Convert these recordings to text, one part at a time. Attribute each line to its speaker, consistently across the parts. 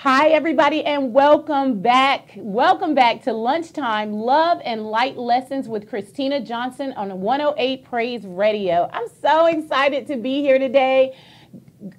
Speaker 1: Hi, everybody, and welcome back. Welcome back to Lunchtime Love and Light Lessons with Christina Johnson on 108 Praise Radio. I'm so excited to be here today.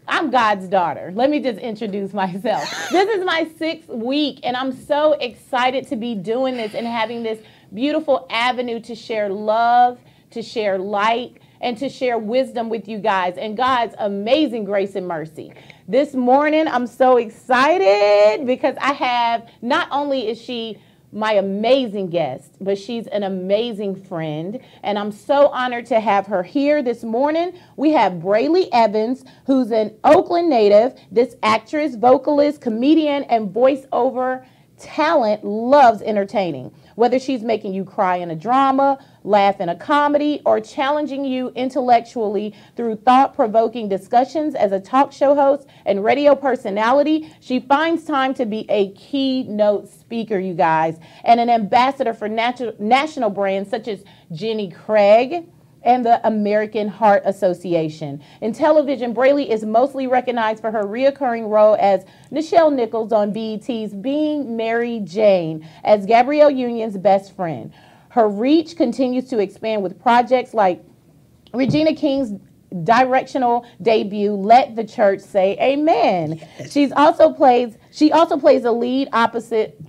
Speaker 1: I'm God's daughter. Let me just introduce myself. This is my 6th week, and I'm so excited to be doing this and having this beautiful avenue to share love, to share light, and to share wisdom with you guys and God's amazing grace and mercy. This morning, I'm so excited because I have, not only is she my amazing guest, but she's an amazing friend, and I'm so honored to have her here this morning. We have Brayley Evans, who's an Oakland native. This actress, vocalist, comedian, and voiceover talent loves entertaining. Whether she's making you cry in a drama, laugh in a comedy, or challenging you intellectually through thought-provoking discussions as a talk show host and radio personality, she finds time to be a keynote speaker, you guys, and an ambassador for national brands such as Jenny Craig and the American Heart Association. In television, Brayley is mostly recognized for her reoccurring role as Nichelle Nichols on BET's Being Mary Jane as Gabrielle Union's best friend. Her reach continues to expand with projects like Regina King's directional debut, Let the Church Say Amen. Yes. She also plays a lead opposite,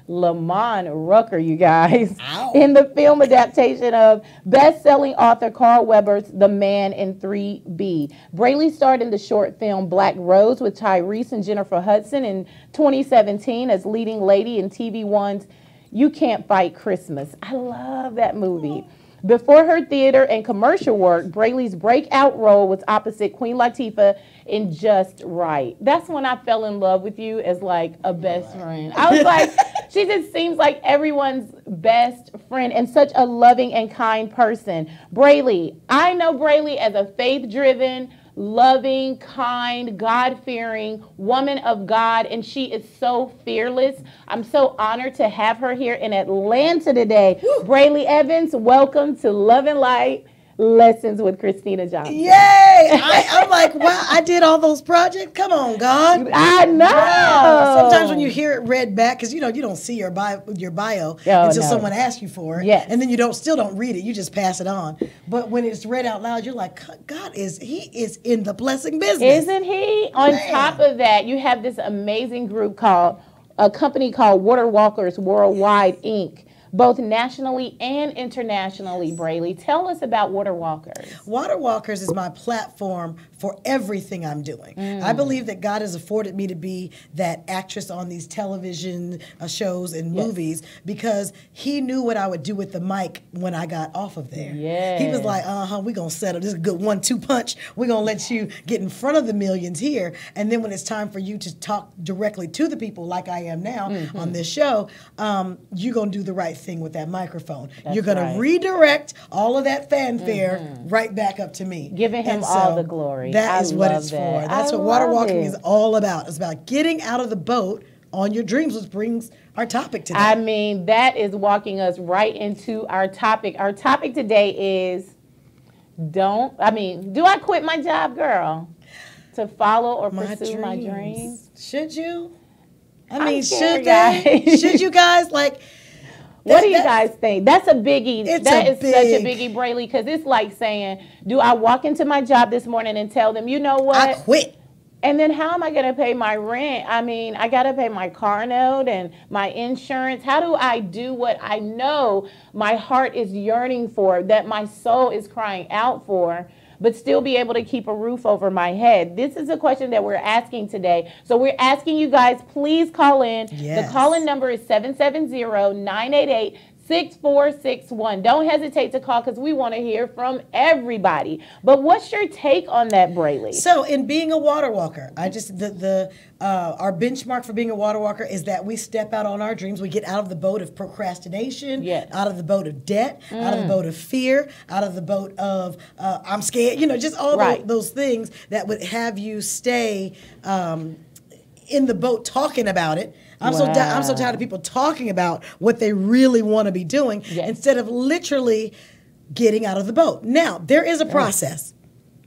Speaker 1: Lamont Rucker, you guys, in the film adaptation of best-selling author Carl Weber's The Man in 3B. Brayley starred in the short film Black Rose with Tyrese and Jennifer Hudson in 2017 as leading lady in TV One's You Can't Fight Christmas. I love that movie. Before her theater and commercial work, Brayley's breakout role was opposite Queen Latifah in Just Right. That's when I fell in love with you as like a best friend. I was like, she just seems like everyone's best friend and such a loving and kind person. Brayley, I know Brayley as a faith-driven, loving, kind, God-fearing woman of God, and she is so fearless. I'm so honored to have her here in Atlanta today. Woo. Brayley Evans, welcome to Love and Light Lessons with Christina Johnson.
Speaker 2: Yay! I'm like, wow, I did all those projects. Come on, God.
Speaker 1: I know.
Speaker 2: Wow. Sometimes when you hear it read back, because you don't see your bio until someone asks you for it.
Speaker 1: Yes.
Speaker 2: And then you still don't read it. You just pass it on. But when it's read out loud, you're like, God is in the blessing business.
Speaker 1: Isn't he? On top of that, you have this amazing group a company called Water Walkers Worldwide, Inc., both nationally and internationally. Brayley, tell us about Water Walkers.
Speaker 2: Water Walkers is my platform for everything I'm doing. I believe that God has afforded me to be that actress on these television shows and movies because he knew what I would do with the mic when I got off of there.
Speaker 1: Yes.
Speaker 2: He was like, we're going to settle. This is a good 1-2 punch. We're going to let you get in front of the millions here. And then when it's time for you to talk directly to the people like I am now on this show, you're going to do the right thing with that microphone. You're going to redirect all of that fanfare right back up to me.
Speaker 1: Giving him all the glory.
Speaker 2: That is what it's for. That's what water walking is all about. It's about getting out of the boat on your dreams, which brings our topic today.
Speaker 1: I mean, that is walking us right into our topic. Our topic today is, do I quit my job, girl, to follow or pursue my dreams?
Speaker 2: Should you? Should you guys like...
Speaker 1: What do you guys think? That's a biggie. That is such a biggie, Brayley, because it's like saying, do I walk into my job this morning and tell them, you know what?
Speaker 2: I quit.
Speaker 1: And then how am I going to pay my rent? I mean, I got to pay my car note and my insurance. How do I do what I know my heart is yearning for, that my soul is crying out for, but still be able to keep a roof over my head? This is a question that we're asking today. So we're asking you guys, please call in.
Speaker 2: Yes.
Speaker 1: The call-in number is 770-988-6461. Don't hesitate to call because we want to hear from everybody. But what's your take on that, Brayley?
Speaker 2: So in being a water walker, our benchmark for being a water walker is that we step out on our dreams. We get out of the boat of procrastination, out of the boat of debt, out of the boat of fear, out of the boat of I'm scared, just all those things that would have you stay in the boat talking about it. I'm so tired of people talking about what they really want to be doing instead of literally getting out of the boat. Now, there is a process.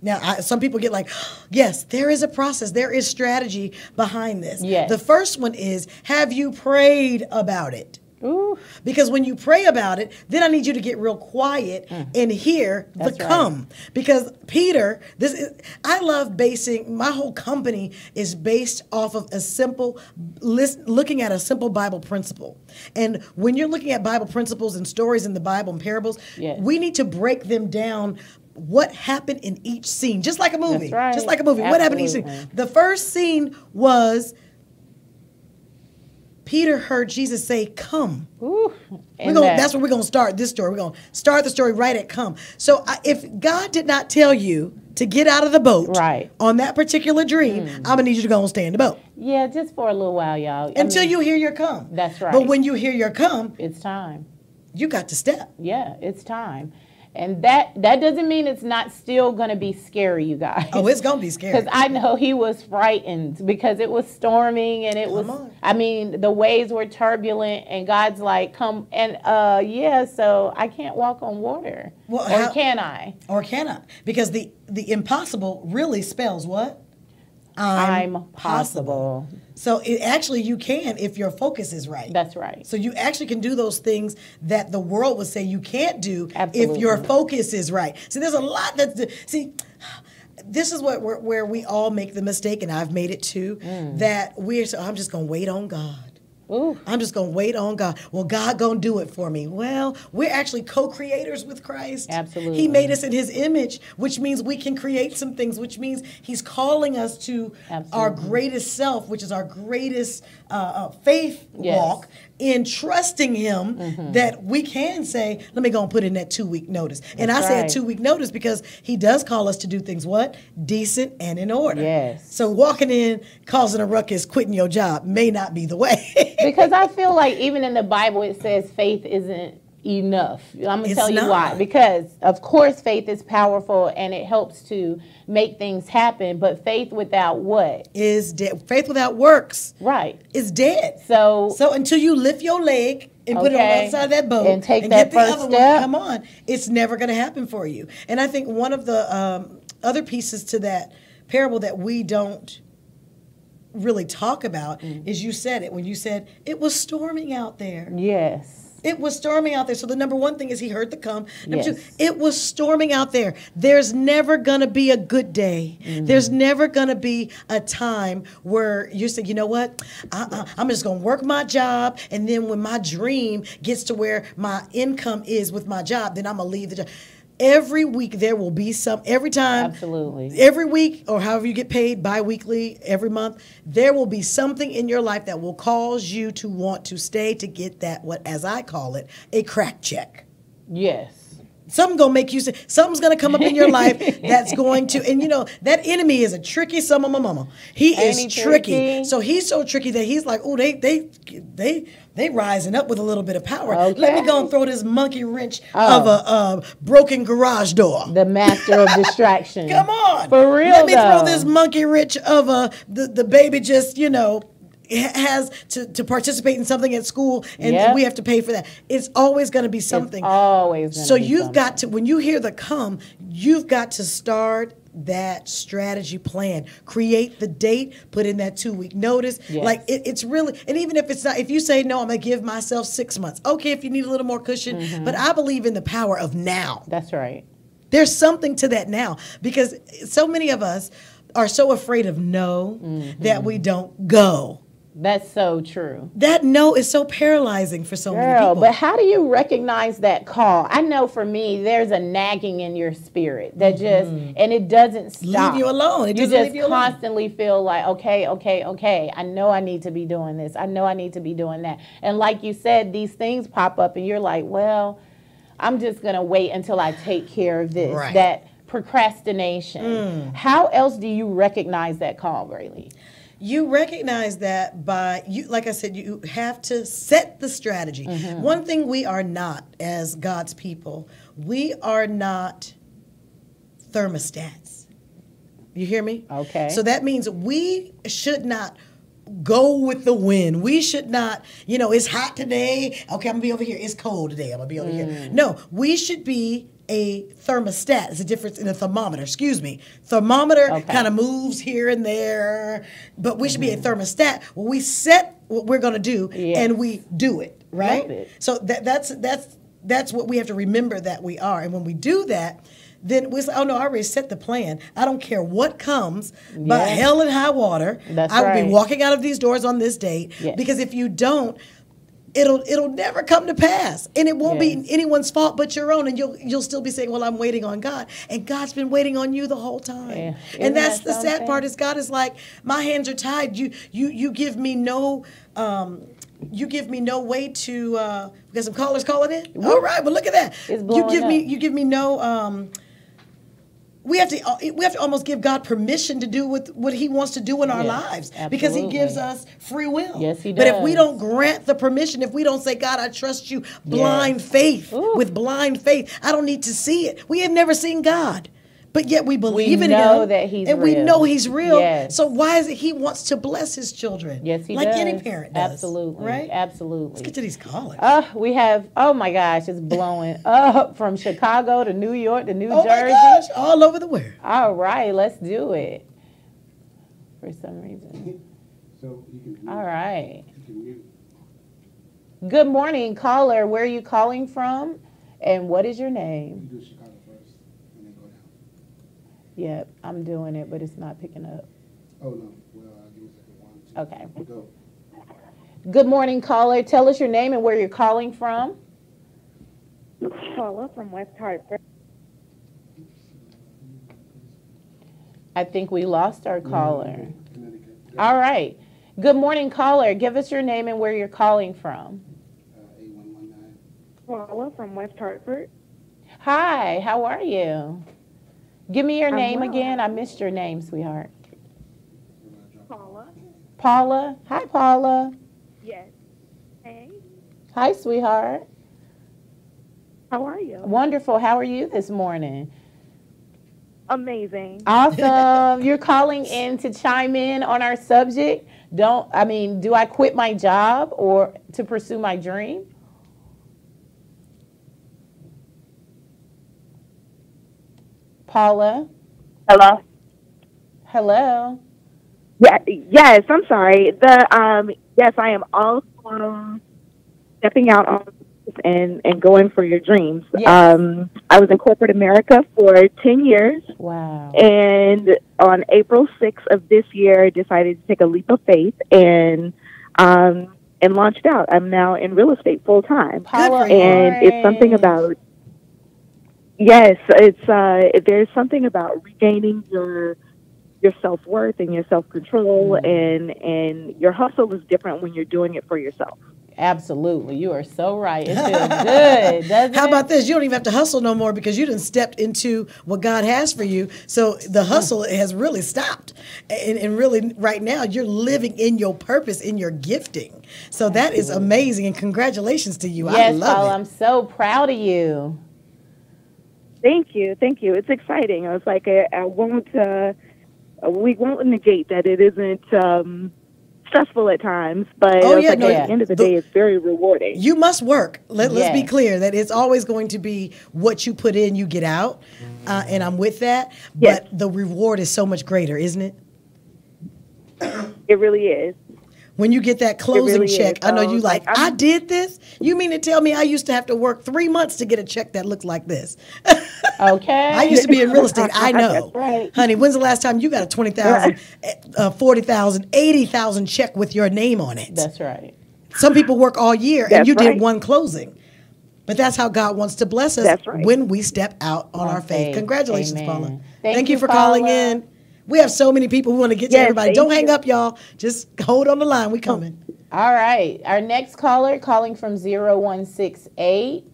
Speaker 2: Now, some people get like, yes, there is a process. There is strategy behind this.
Speaker 1: Yes.
Speaker 2: The first one is, have you prayed about it?
Speaker 1: Ooh.
Speaker 2: Because when you pray about it, then I need you to get real quiet and hear the come. Because Peter, I love basing, my whole company is based off of a simple, looking at a simple Bible principle. And when you're looking at Bible principles and stories in the Bible and parables, we need to break them down. What happened in each scene, just like a movie.
Speaker 1: That's right.
Speaker 2: Just like a movie.
Speaker 1: Absolutely.
Speaker 2: What happened in each scene? The first scene was Peter heard Jesus say, come.
Speaker 1: Ooh,
Speaker 2: That's where we're going to start this story. We're going to start the story right at come. So if God did not tell you to get out of the boat on that particular dream, I'm going to need you to go and stay in the boat.
Speaker 1: Yeah, just for a little while, y'all.
Speaker 2: Until you hear your come.
Speaker 1: That's right.
Speaker 2: But when you hear your come,
Speaker 1: it's time.
Speaker 2: You got to step.
Speaker 1: Yeah, it's time. And that doesn't mean it's not still going to be scary, you guys.
Speaker 2: Oh, it's going to be scary.
Speaker 1: Because I know he was frightened because it was storming and it was, I mean, the waves were turbulent and God's like, come, and so I can't walk on water. Well, or can I?
Speaker 2: Or can I? Because the impossible really spells what?
Speaker 1: I'm possible.
Speaker 2: So you can if your focus is right.
Speaker 1: That's right.
Speaker 2: So you actually can do those things that the world would say you can't do
Speaker 1: Absolutely.
Speaker 2: if your focus is right. So there's a lot this is where we all make the mistake, and I've made it too, that I'm just going to wait on God.
Speaker 1: Ooh.
Speaker 2: I'm just going to wait on God. Well, God going to do it for me. Well, we're actually co-creators with Christ.
Speaker 1: Absolutely.
Speaker 2: He made us in his image, which means we can create some things, which means he's calling us to our greatest self, which is our greatest faith walk, in trusting him that we can say, let me go and put in that 2-week notice. And I say a 2-week notice because he does call us to do things, what? Decent and in order.
Speaker 1: Yes.
Speaker 2: So walking in, causing a ruckus, quitting your job may not be the way.
Speaker 1: Because I feel like even in the Bible it says faith isn't enough. I'm going to tell you why. Because, of course, faith is powerful and it helps to make things happen. But faith without what?
Speaker 2: Is dead. Faith without works.
Speaker 1: Right.
Speaker 2: Is dead.
Speaker 1: So
Speaker 2: until you lift your leg and put it on the other side of that boat
Speaker 1: and take that
Speaker 2: get the
Speaker 1: first
Speaker 2: other
Speaker 1: step,
Speaker 2: one, come on, it's never going to happen for you. And I think one of the other pieces to that parable that we don't really talk about is you said it when you said it was storming out there.
Speaker 1: Yes.
Speaker 2: It was storming out there. So the number one thing is he heard the come. Number two, it was storming out there. There's never going to be a good day. There's never going to be a time where you say, you know what, I'm just going to work my job. And then when my dream gets to where my income is with my job, then I'm going to leave the job. Every week there will be every time.
Speaker 1: Absolutely.
Speaker 2: Every week, or however you get paid, bi-weekly, every month, there will be something in your life that will cause you to want to stay to get that, what, as I call it, a crack check.
Speaker 1: Yes.
Speaker 2: Something's going to make you say, something's going to come up in your life that's going to, and you know, that enemy is a tricky son of a mama. He is tricky. So he's so tricky that he's like, oh, they rising up with a little bit of power.
Speaker 1: Okay.
Speaker 2: Let me go and throw this monkey wrench of a broken garage door.
Speaker 1: The master of distraction.
Speaker 2: Come on.
Speaker 1: For real,
Speaker 2: Let me throw this monkey wrench of the baby just, you know, has to participate in something at school, and we have to pay for that. It's always going to be something.
Speaker 1: It's always going
Speaker 2: so
Speaker 1: to be
Speaker 2: you've
Speaker 1: something.
Speaker 2: got to, when you hear the come, you've got to start that strategy plan. Create the date, put in that 2-week notice.
Speaker 1: Yes.
Speaker 2: Like it's really, and even if it's not, if you say, no, I'm going to give myself 6 months. Okay, if you need a little more cushion, but I believe in the power of now.
Speaker 1: That's right.
Speaker 2: There's something to that now, because so many of us are so afraid of no that we don't go.
Speaker 1: That's so true.
Speaker 2: That no is so paralyzing for so many people.
Speaker 1: But how do you recognize that call? I know for me, there's a nagging in your spirit that just, and it doesn't stop.
Speaker 2: Leave you alone.
Speaker 1: You just constantly feel like, okay, I know I need to be doing this. I know I need to be doing that. And like you said, these things pop up and you're like, well, I'm just going to wait until I take care of this.
Speaker 2: Right.
Speaker 1: That procrastination. How else do you recognize that call, Braylee?
Speaker 2: You recognize that by, like I said, you have to set the strategy. One thing we are not as God's people, we are not thermostats. You hear me?
Speaker 1: Okay.
Speaker 2: So that means we should not go with the wind. We should not, it's hot today. Okay, I'm going to be over here. It's cold today. I'm going to be over here. No, we should be a thermostat. It's a difference in a thermometer. Excuse me. Thermometer kind of moves here and there, but we should be a thermostat. Well, we set what we're going to do and we do it, right? So that's what we have to remember that we are. And when we do that, then we say, oh no, I already set the plan. I don't care what comes, by hell and high water. I will be walking out of these doors on this date. Because if you don't, it'll never come to pass, and it won't be anyone's fault but your own. And you'll still be saying, well, I'm waiting on God, and God's been waiting on you the whole time. And that's the sad part, is God is like, my hands are tied. You give me no. You give me no way to. We got some callers calling in. All right, well look at that. You give me no. We have to almost give God permission to do what He wants to do in our lives, because He gives us free will.
Speaker 1: Yes, He does.
Speaker 2: But if we don't grant the permission, if we don't say, God, I trust you, blind faith, with blind faith, I don't need to see it. We have never seen God, but yet we believe in Him,
Speaker 1: that He's
Speaker 2: and
Speaker 1: real.
Speaker 2: We know He's real.
Speaker 1: Yes.
Speaker 2: So why is it He wants to bless His children?
Speaker 1: Yes, He
Speaker 2: like
Speaker 1: does.
Speaker 2: Any parent does.
Speaker 1: Absolutely,
Speaker 2: right?
Speaker 1: Absolutely.
Speaker 2: Let's get to these callers.
Speaker 1: We have, oh my gosh, it's blowing up from Chicago to New York to New Jersey.
Speaker 2: My gosh, all over the world.
Speaker 1: All right, let's do it. For some reason.
Speaker 3: So you can
Speaker 1: all right.
Speaker 3: You can mute.
Speaker 1: Good morning, caller. Where are you calling from, and what is your name?
Speaker 3: You do Chicago first, and then go down.
Speaker 1: Yep, I'm doing it, but it's not picking up.
Speaker 3: Oh no. Well, give me a second. 1, 2,
Speaker 1: Okay.
Speaker 3: Go.
Speaker 1: Good morning, caller. Tell us your name and where you're calling from.
Speaker 4: Paula from West Hartford.
Speaker 1: I think we lost our caller.
Speaker 3: Connecticut.
Speaker 1: All right. Good morning, caller. Give us your name and where you're calling from.
Speaker 3: 8119.
Speaker 4: Paula from West Hartford.
Speaker 1: Hi, how are you? Give me your
Speaker 4: I'm
Speaker 1: name
Speaker 4: well.
Speaker 1: again. I missed your name, sweetheart.
Speaker 4: Paula.
Speaker 1: Paula. Hi, Paula.
Speaker 4: Yes. Hey.
Speaker 1: Hi, sweetheart.
Speaker 4: How are you?
Speaker 1: Wonderful. How are you this morning?
Speaker 4: Amazing.
Speaker 1: Awesome. You're calling in to chime in on our subject. Do I quit my job or to pursue my dream? Paula?
Speaker 4: Hello.
Speaker 1: Hello?
Speaker 4: Yeah. Yes. I'm sorry. Yes, I am also stepping out on and going for your dreams.
Speaker 1: Yes.
Speaker 4: I was in corporate America for 10 years.
Speaker 1: Wow.
Speaker 4: And on April 6th of this year, I decided to take a leap of faith and launched out. I'm now in real estate full time.
Speaker 1: Paula,
Speaker 4: and it's something about, yes, there's something about regaining your self-worth and your self-control, and your hustle is different when you're doing it for yourself.
Speaker 1: Absolutely. You are so right. It feels good, doesn't it?
Speaker 2: How about this? You don't even have to hustle no more, because you done stepped into what God has for you. So the hustle has really stopped. And really, right now, you're living in your purpose, in your gifting. So that is amazing. And congratulations to you.
Speaker 1: Yes,
Speaker 2: I love
Speaker 1: Paula,
Speaker 2: it.
Speaker 1: I'm so proud of you.
Speaker 4: Thank you. It's exciting. I was like, we won't negate that it isn't stressful at times, but at the end of the day, it's very rewarding.
Speaker 2: You must work. Let's be clear that it's always going to be what you put in, you get out, and I'm with that. But the reward is so much greater, isn't it?
Speaker 4: It really is.
Speaker 2: When you get that closing check, I know you like, I did this? You mean to tell me I used to have to work 3 months to get a check that looked like this?
Speaker 1: Okay.
Speaker 2: I used to be in real estate. I know.
Speaker 4: That's right.
Speaker 2: Honey, when's the last time you got a $20,000, $40,000, $80,000 check with your name on it?
Speaker 1: That's right.
Speaker 2: Some people work all year, and you
Speaker 4: right.
Speaker 2: did one closing. But that's how God wants to bless us when we step out on our faith. Congratulations,
Speaker 1: Amen.
Speaker 2: Paula.
Speaker 1: Thank
Speaker 2: you for calling in. We have so many people who want to get to everybody. Don't hang up, y'all. Just hold on the line. We coming.
Speaker 1: All right. Our next caller calling from 0168.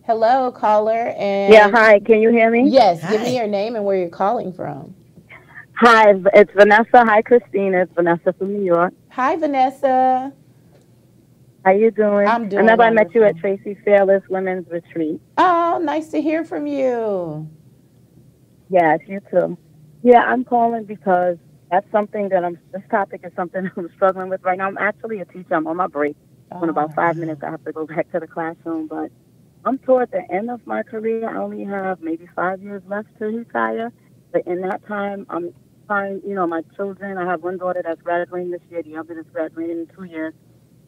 Speaker 1: Hello, caller. And
Speaker 5: yeah, hi. Can you hear me?
Speaker 1: Yes.
Speaker 2: Hi.
Speaker 1: Give me your name and where you're calling from.
Speaker 5: Hi, it's Vanessa. Hi, Christina. It's Vanessa from New York.
Speaker 1: Hi, Vanessa.
Speaker 5: How you doing?
Speaker 1: I'm doing
Speaker 5: I remember I met you at
Speaker 1: wonderful.
Speaker 5: Tracy Fearless Women's Retreat.
Speaker 1: Oh, nice to hear from you.
Speaker 5: Yes, you too. Yeah, I'm calling because that's something that this topic is something I'm struggling with right now. I'm actually a teacher. I'm on my break. In about 5 minutes, I have to go back to the classroom. But I'm toward the end of my career. I only have maybe 5 years left to retire. But in that time, I'm trying, my children. I have one daughter that's graduating this year. The other is graduating in 2 years.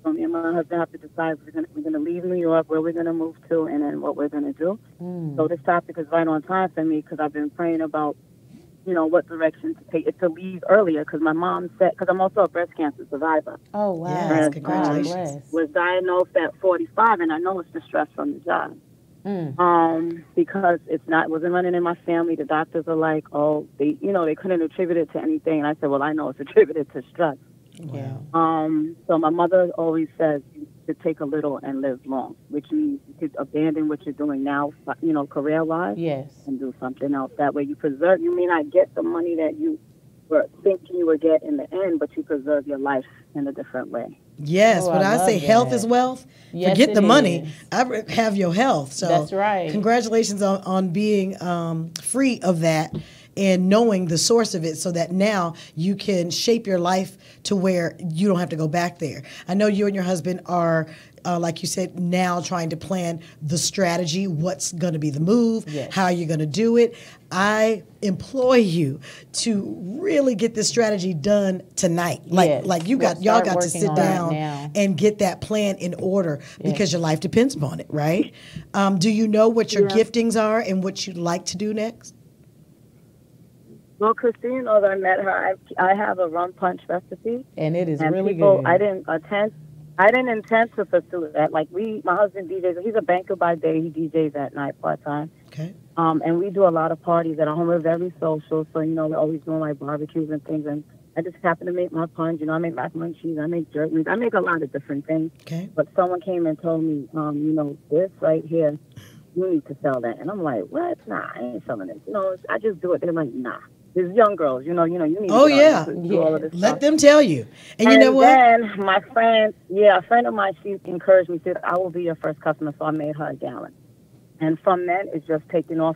Speaker 5: So me and my husband have to decide if we're gonna leave New York, where we're gonna move to, and then what we're gonna do. So this topic is right on time for me because I've been praying about, what direction to take, to leave earlier. Because my mom said, because I'm also a breast cancer survivor.
Speaker 1: Oh wow!
Speaker 2: Yes, congratulations.
Speaker 5: Was diagnosed at 45, and I know it's the stress from the job. Because it wasn't running in my family. The doctors are like, oh, they couldn't attribute it to anything. And I said, well, I know it's attributed to stress.
Speaker 1: Yeah.
Speaker 5: So my mother always says you should take a little and live long, which means you could abandon what you're doing now, career-wise.
Speaker 1: Yes.
Speaker 5: And do something else. That way you preserve. You may not get the money that you were thinking you would get in the end, but you preserve your life in a different way.
Speaker 2: Yes,
Speaker 1: Oh,
Speaker 2: when I say
Speaker 1: that.
Speaker 2: health is wealth,
Speaker 1: Yes,
Speaker 2: forget
Speaker 1: it
Speaker 2: the money.
Speaker 1: is.
Speaker 2: I have your health. So
Speaker 1: That's right.
Speaker 2: Congratulations on being free of that and knowing the source of it so that now you can shape your life to where you don't have to go back there. I know you and your husband are, like you said, now trying to plan the strategy, what's going to be the move,
Speaker 1: Yes.
Speaker 2: how you're going to do it. I implore you to really get this strategy done tonight.
Speaker 1: Yes.
Speaker 2: Like y'all
Speaker 1: Start
Speaker 2: got to
Speaker 1: working
Speaker 2: sit
Speaker 1: on it
Speaker 2: down
Speaker 1: now.
Speaker 2: and get that plan in order because your life depends upon it, right? Do you know what your giftings are and what you'd like to do next?
Speaker 5: Well, Christine knows I met her. I have a rum punch recipe.
Speaker 1: And it is
Speaker 5: And
Speaker 1: really
Speaker 5: people,
Speaker 1: good.
Speaker 5: I didn't intend to pursue that. Like my husband DJs. He's a banker by day. He DJs at night part time.
Speaker 2: Okay.
Speaker 5: And we do a lot of parties at home. We're very social, so we're always doing like barbecues and things. And I just happen to make my punch. I make macaroni and cheese. I make jerk meat. I make a lot of different things.
Speaker 2: Okay.
Speaker 5: But someone came and told me, this right here, you need to sell that. And I'm like, what? Nah, I ain't selling it. I just do it. They're like, nah. There's young girls, you need to
Speaker 2: Oh,
Speaker 5: get
Speaker 2: yeah.
Speaker 5: on to do all of this
Speaker 2: Let
Speaker 5: stuff.
Speaker 2: them tell you. And you know what?
Speaker 5: And then my friend, a friend of mine, she encouraged me, said, I will be your first customer, so I made her a gallon. And from then, it's just taking off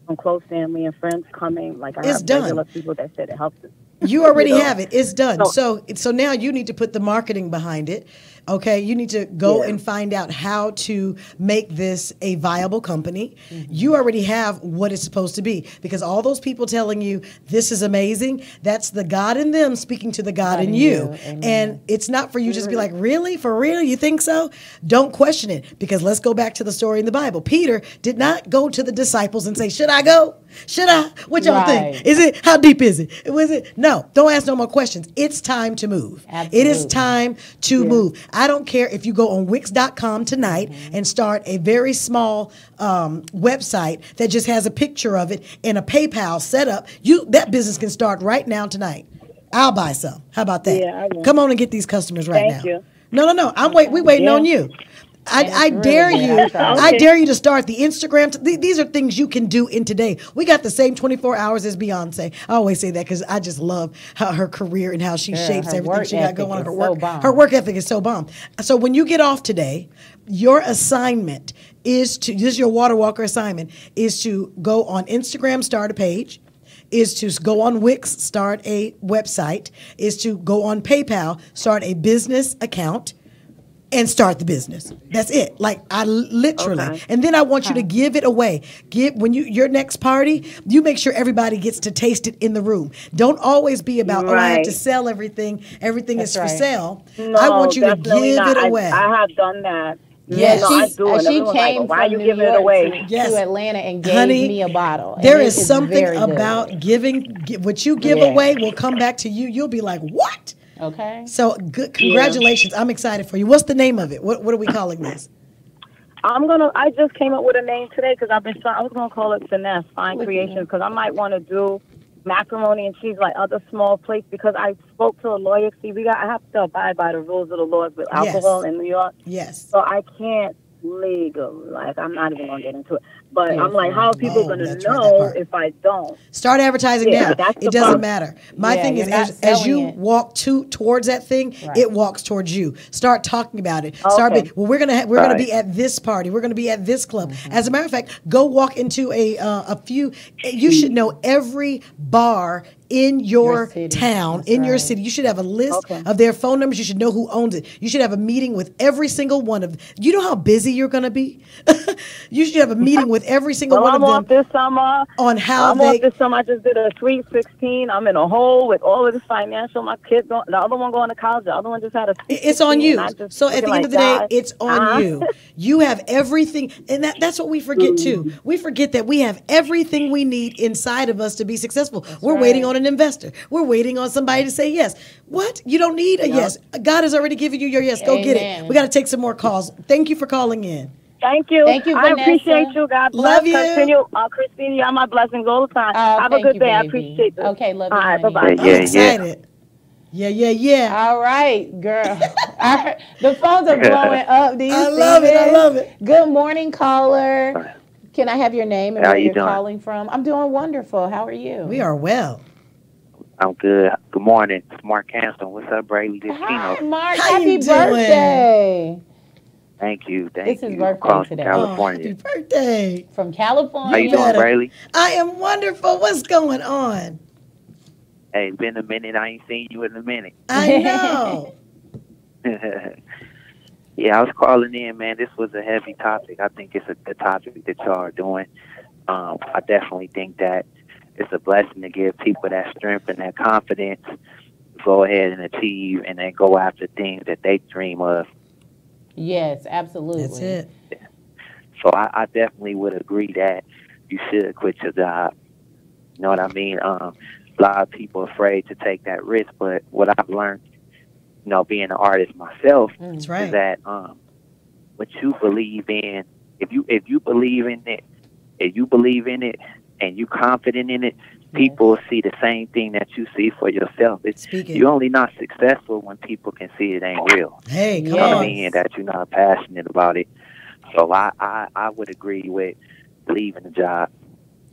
Speaker 5: from close family and friends coming. Like I
Speaker 2: It's
Speaker 5: have
Speaker 2: done.
Speaker 5: regular people that said it helps us.
Speaker 2: You already have it. It's done. So now you need to put the marketing behind it. Okay, you need to go and find out how to make this a viable company. You already have what it's supposed to be because all those people telling you this is amazing, that's the God in them speaking to the God in you. And it's not for you just be like, really? For real? You think so? Don't question it because let's go back to the story in the Bible. Peter did not go to the disciples and say, should I go? Should I? What y'all think? Is it? How deep is it? Was it? No, don't ask no more questions. It's time to move.
Speaker 1: Absolutely.
Speaker 2: It is time to move. I don't care if you go on Wix.com tonight and start a very small website that just has a picture of it and a PayPal setup. That business can start right now tonight. I'll buy some. How about that?
Speaker 5: Yeah, I will.
Speaker 2: Come on and get these customers right
Speaker 5: Thank
Speaker 2: now.
Speaker 5: you.
Speaker 2: No. We waiting on you. I dare
Speaker 1: really
Speaker 2: you.
Speaker 1: good.
Speaker 2: I dare you to start the Instagram. These are things you can do in today. We got the same 24 hours as Beyonce. I always say that because I just love how her career and how she shapes
Speaker 1: her
Speaker 2: everything
Speaker 1: work
Speaker 2: she got
Speaker 1: ethic
Speaker 2: going on.
Speaker 1: is
Speaker 2: Her
Speaker 1: so
Speaker 2: work,
Speaker 1: bomb.
Speaker 2: her work ethic is so bomb. So when you get off today, your assignment is to, this is your Water Walker assignment, is to go on Instagram, start a page, is to go on Wix, start a website, is to go on PayPal, start a business account, and start the business. That's it. Like I literally.
Speaker 5: Okay.
Speaker 2: And then I want you to give it away. When your next party, you make sure everybody gets to taste it in the room. Don't always be about, I have to sell everything. Everything is for sale.
Speaker 5: No,
Speaker 2: I want you to
Speaker 5: definitely
Speaker 2: give
Speaker 5: not.
Speaker 2: it away.
Speaker 5: I have done that.
Speaker 2: Yes.
Speaker 5: No, I do. And
Speaker 1: She
Speaker 5: everyone's
Speaker 1: came
Speaker 5: like, why are
Speaker 1: from
Speaker 5: you
Speaker 1: New
Speaker 5: giving it
Speaker 1: York
Speaker 5: away?
Speaker 1: to Atlanta and gave
Speaker 2: Honey,
Speaker 1: me a bottle.
Speaker 2: There
Speaker 1: And
Speaker 2: is
Speaker 1: it
Speaker 2: something
Speaker 1: very good.
Speaker 2: about giving. What you give away will come back to you. You'll be like, what?
Speaker 1: Okay.
Speaker 2: So good. Congratulations. I'm excited for you. What's the name of it? What are we calling this?
Speaker 5: I just came up with a name today because I was gonna call it Finesse Fine Creations because I might want to do macaroni and cheese like other small plates because I spoke to a lawyer. See, I have to abide by the rules of the laws with alcohol in New York.
Speaker 2: Yes.
Speaker 5: So I can't I'm not even gonna get into it. But I'm like, how are people gonna know if I don't?
Speaker 2: Start advertising now. It doesn't matter. My thing is, as you walk towards that thing, it walks towards you. Start talking about it. We're gonna be at this party. We're gonna be at this club. As a matter of fact, go walk into a few. You should know every bar in your town, in your city. You should have a list of their phone numbers. You should know who owns it. You should have a meeting with every single one of them. You know how busy you're going to be? You should have a meeting with every single
Speaker 5: Well,
Speaker 2: one
Speaker 5: I'm
Speaker 2: of
Speaker 5: off
Speaker 2: them
Speaker 5: this summer.
Speaker 2: on how
Speaker 5: I'm off this summer. I just did a Sweet 16. I'm in a hole with all of this financial. My kid, the other one going to college. The other one just had a Sweet
Speaker 2: It's on
Speaker 5: 16,
Speaker 2: you.
Speaker 5: and I just
Speaker 2: So at the
Speaker 5: looking
Speaker 2: end
Speaker 5: like,
Speaker 2: of the day,
Speaker 5: God.
Speaker 2: it's on you. You have everything. And that's what we forget too. We forget that we have everything we need inside of us to be successful. We're waiting on an investor. We're waiting on somebody to say yes. What? You don't need a yes. God has already given you your yes. Go get it. We got to take some more calls. Thank you for calling in.
Speaker 5: Thank you.
Speaker 1: Thank you,
Speaker 5: I
Speaker 1: Vanessa.
Speaker 5: appreciate you. God bless.
Speaker 2: Love you.
Speaker 5: Continue. Christine, you're my blessings all the time. Have a good day. I appreciate this.
Speaker 1: Okay, love you,
Speaker 5: all right,
Speaker 1: honey.
Speaker 5: bye-bye.
Speaker 2: I'm excited. Yeah.
Speaker 1: All right, girl. The phones are blowing up. Do you
Speaker 2: I
Speaker 1: see
Speaker 2: love it.
Speaker 1: this?
Speaker 2: I love it.
Speaker 1: Good morning, caller. Can I have your name and
Speaker 6: How
Speaker 1: where
Speaker 6: you
Speaker 1: you're
Speaker 6: doing?
Speaker 1: calling from? I'm doing wonderful. How are you?
Speaker 2: We are well.
Speaker 6: I'm good. Good morning. It's Mark Hanston. What's up, Brady? This
Speaker 1: Hi,
Speaker 6: Kino.
Speaker 1: Mark.
Speaker 2: How
Speaker 1: Happy
Speaker 2: you doing?
Speaker 1: birthday.
Speaker 6: Thank you.
Speaker 1: It's his
Speaker 6: you.
Speaker 1: birthday
Speaker 6: Calling
Speaker 1: today.
Speaker 6: From California.
Speaker 2: Happy birthday.
Speaker 1: From California.
Speaker 6: How you doing,
Speaker 2: better.
Speaker 6: Brady?
Speaker 2: I am wonderful. What's going on?
Speaker 6: Hey, it's been a minute. I ain't seen you in a minute.
Speaker 2: I know.
Speaker 6: Yeah, I was calling in, man. This was a heavy topic. I think it's a good topic that y'all are doing. I definitely think that it's a blessing to give people that strength and that confidence to go ahead and achieve and then go after things that they dream of.
Speaker 1: Yes, absolutely.
Speaker 2: That's it.
Speaker 6: So I definitely would agree that you should quit your job. You know what I mean? A lot of people are afraid to take that risk, but what I've learned, you know, being an artist myself,
Speaker 2: That's right.
Speaker 6: is that what you believe in, if you believe in it, and you confident in it, people see the same thing that you see for yourself. You're only not successful when people can see it ain't real.
Speaker 2: Hey, come
Speaker 6: You know what I
Speaker 2: on.
Speaker 6: mean? And that you're not passionate about it. So I would agree with leaving the job.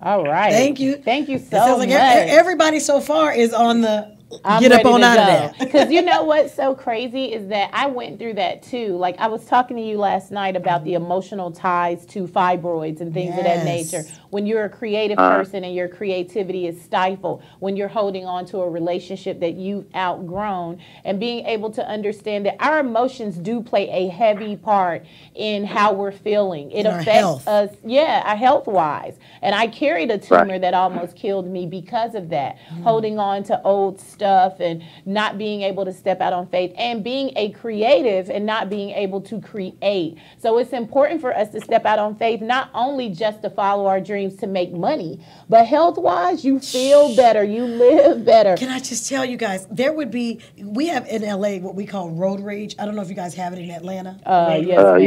Speaker 1: All right.
Speaker 2: Thank you.
Speaker 1: Thank you
Speaker 2: It
Speaker 1: so
Speaker 2: sounds like
Speaker 1: much.
Speaker 2: everybody so far is on the
Speaker 1: I'm
Speaker 2: get up
Speaker 1: ready
Speaker 2: on
Speaker 1: to
Speaker 2: out of
Speaker 1: go.
Speaker 2: there.
Speaker 1: Because you know what's so crazy is that I went through that too. Like I was talking to you last night about the emotional ties to fibroids and things of that
Speaker 2: Yes.
Speaker 1: nature. When you're a creative person and your creativity is stifled, when you're holding on to a relationship that you've outgrown, and being able to understand that our emotions do play a heavy part in how we're feeling. It
Speaker 2: In our
Speaker 1: affects
Speaker 2: health.
Speaker 1: us, our health wise. And I carried a tumor that almost killed me because of that. Holding on to old stuff and not being able to step out on faith and being a creative and not being able to create. So it's important for us to step out on faith, not only just to follow our dreams to make money, but health wise, you feel better, you live better.
Speaker 2: Can I just tell you guys, we have in LA what we call road rage. I don't know if you guys have it in Atlanta.
Speaker 1: Yes,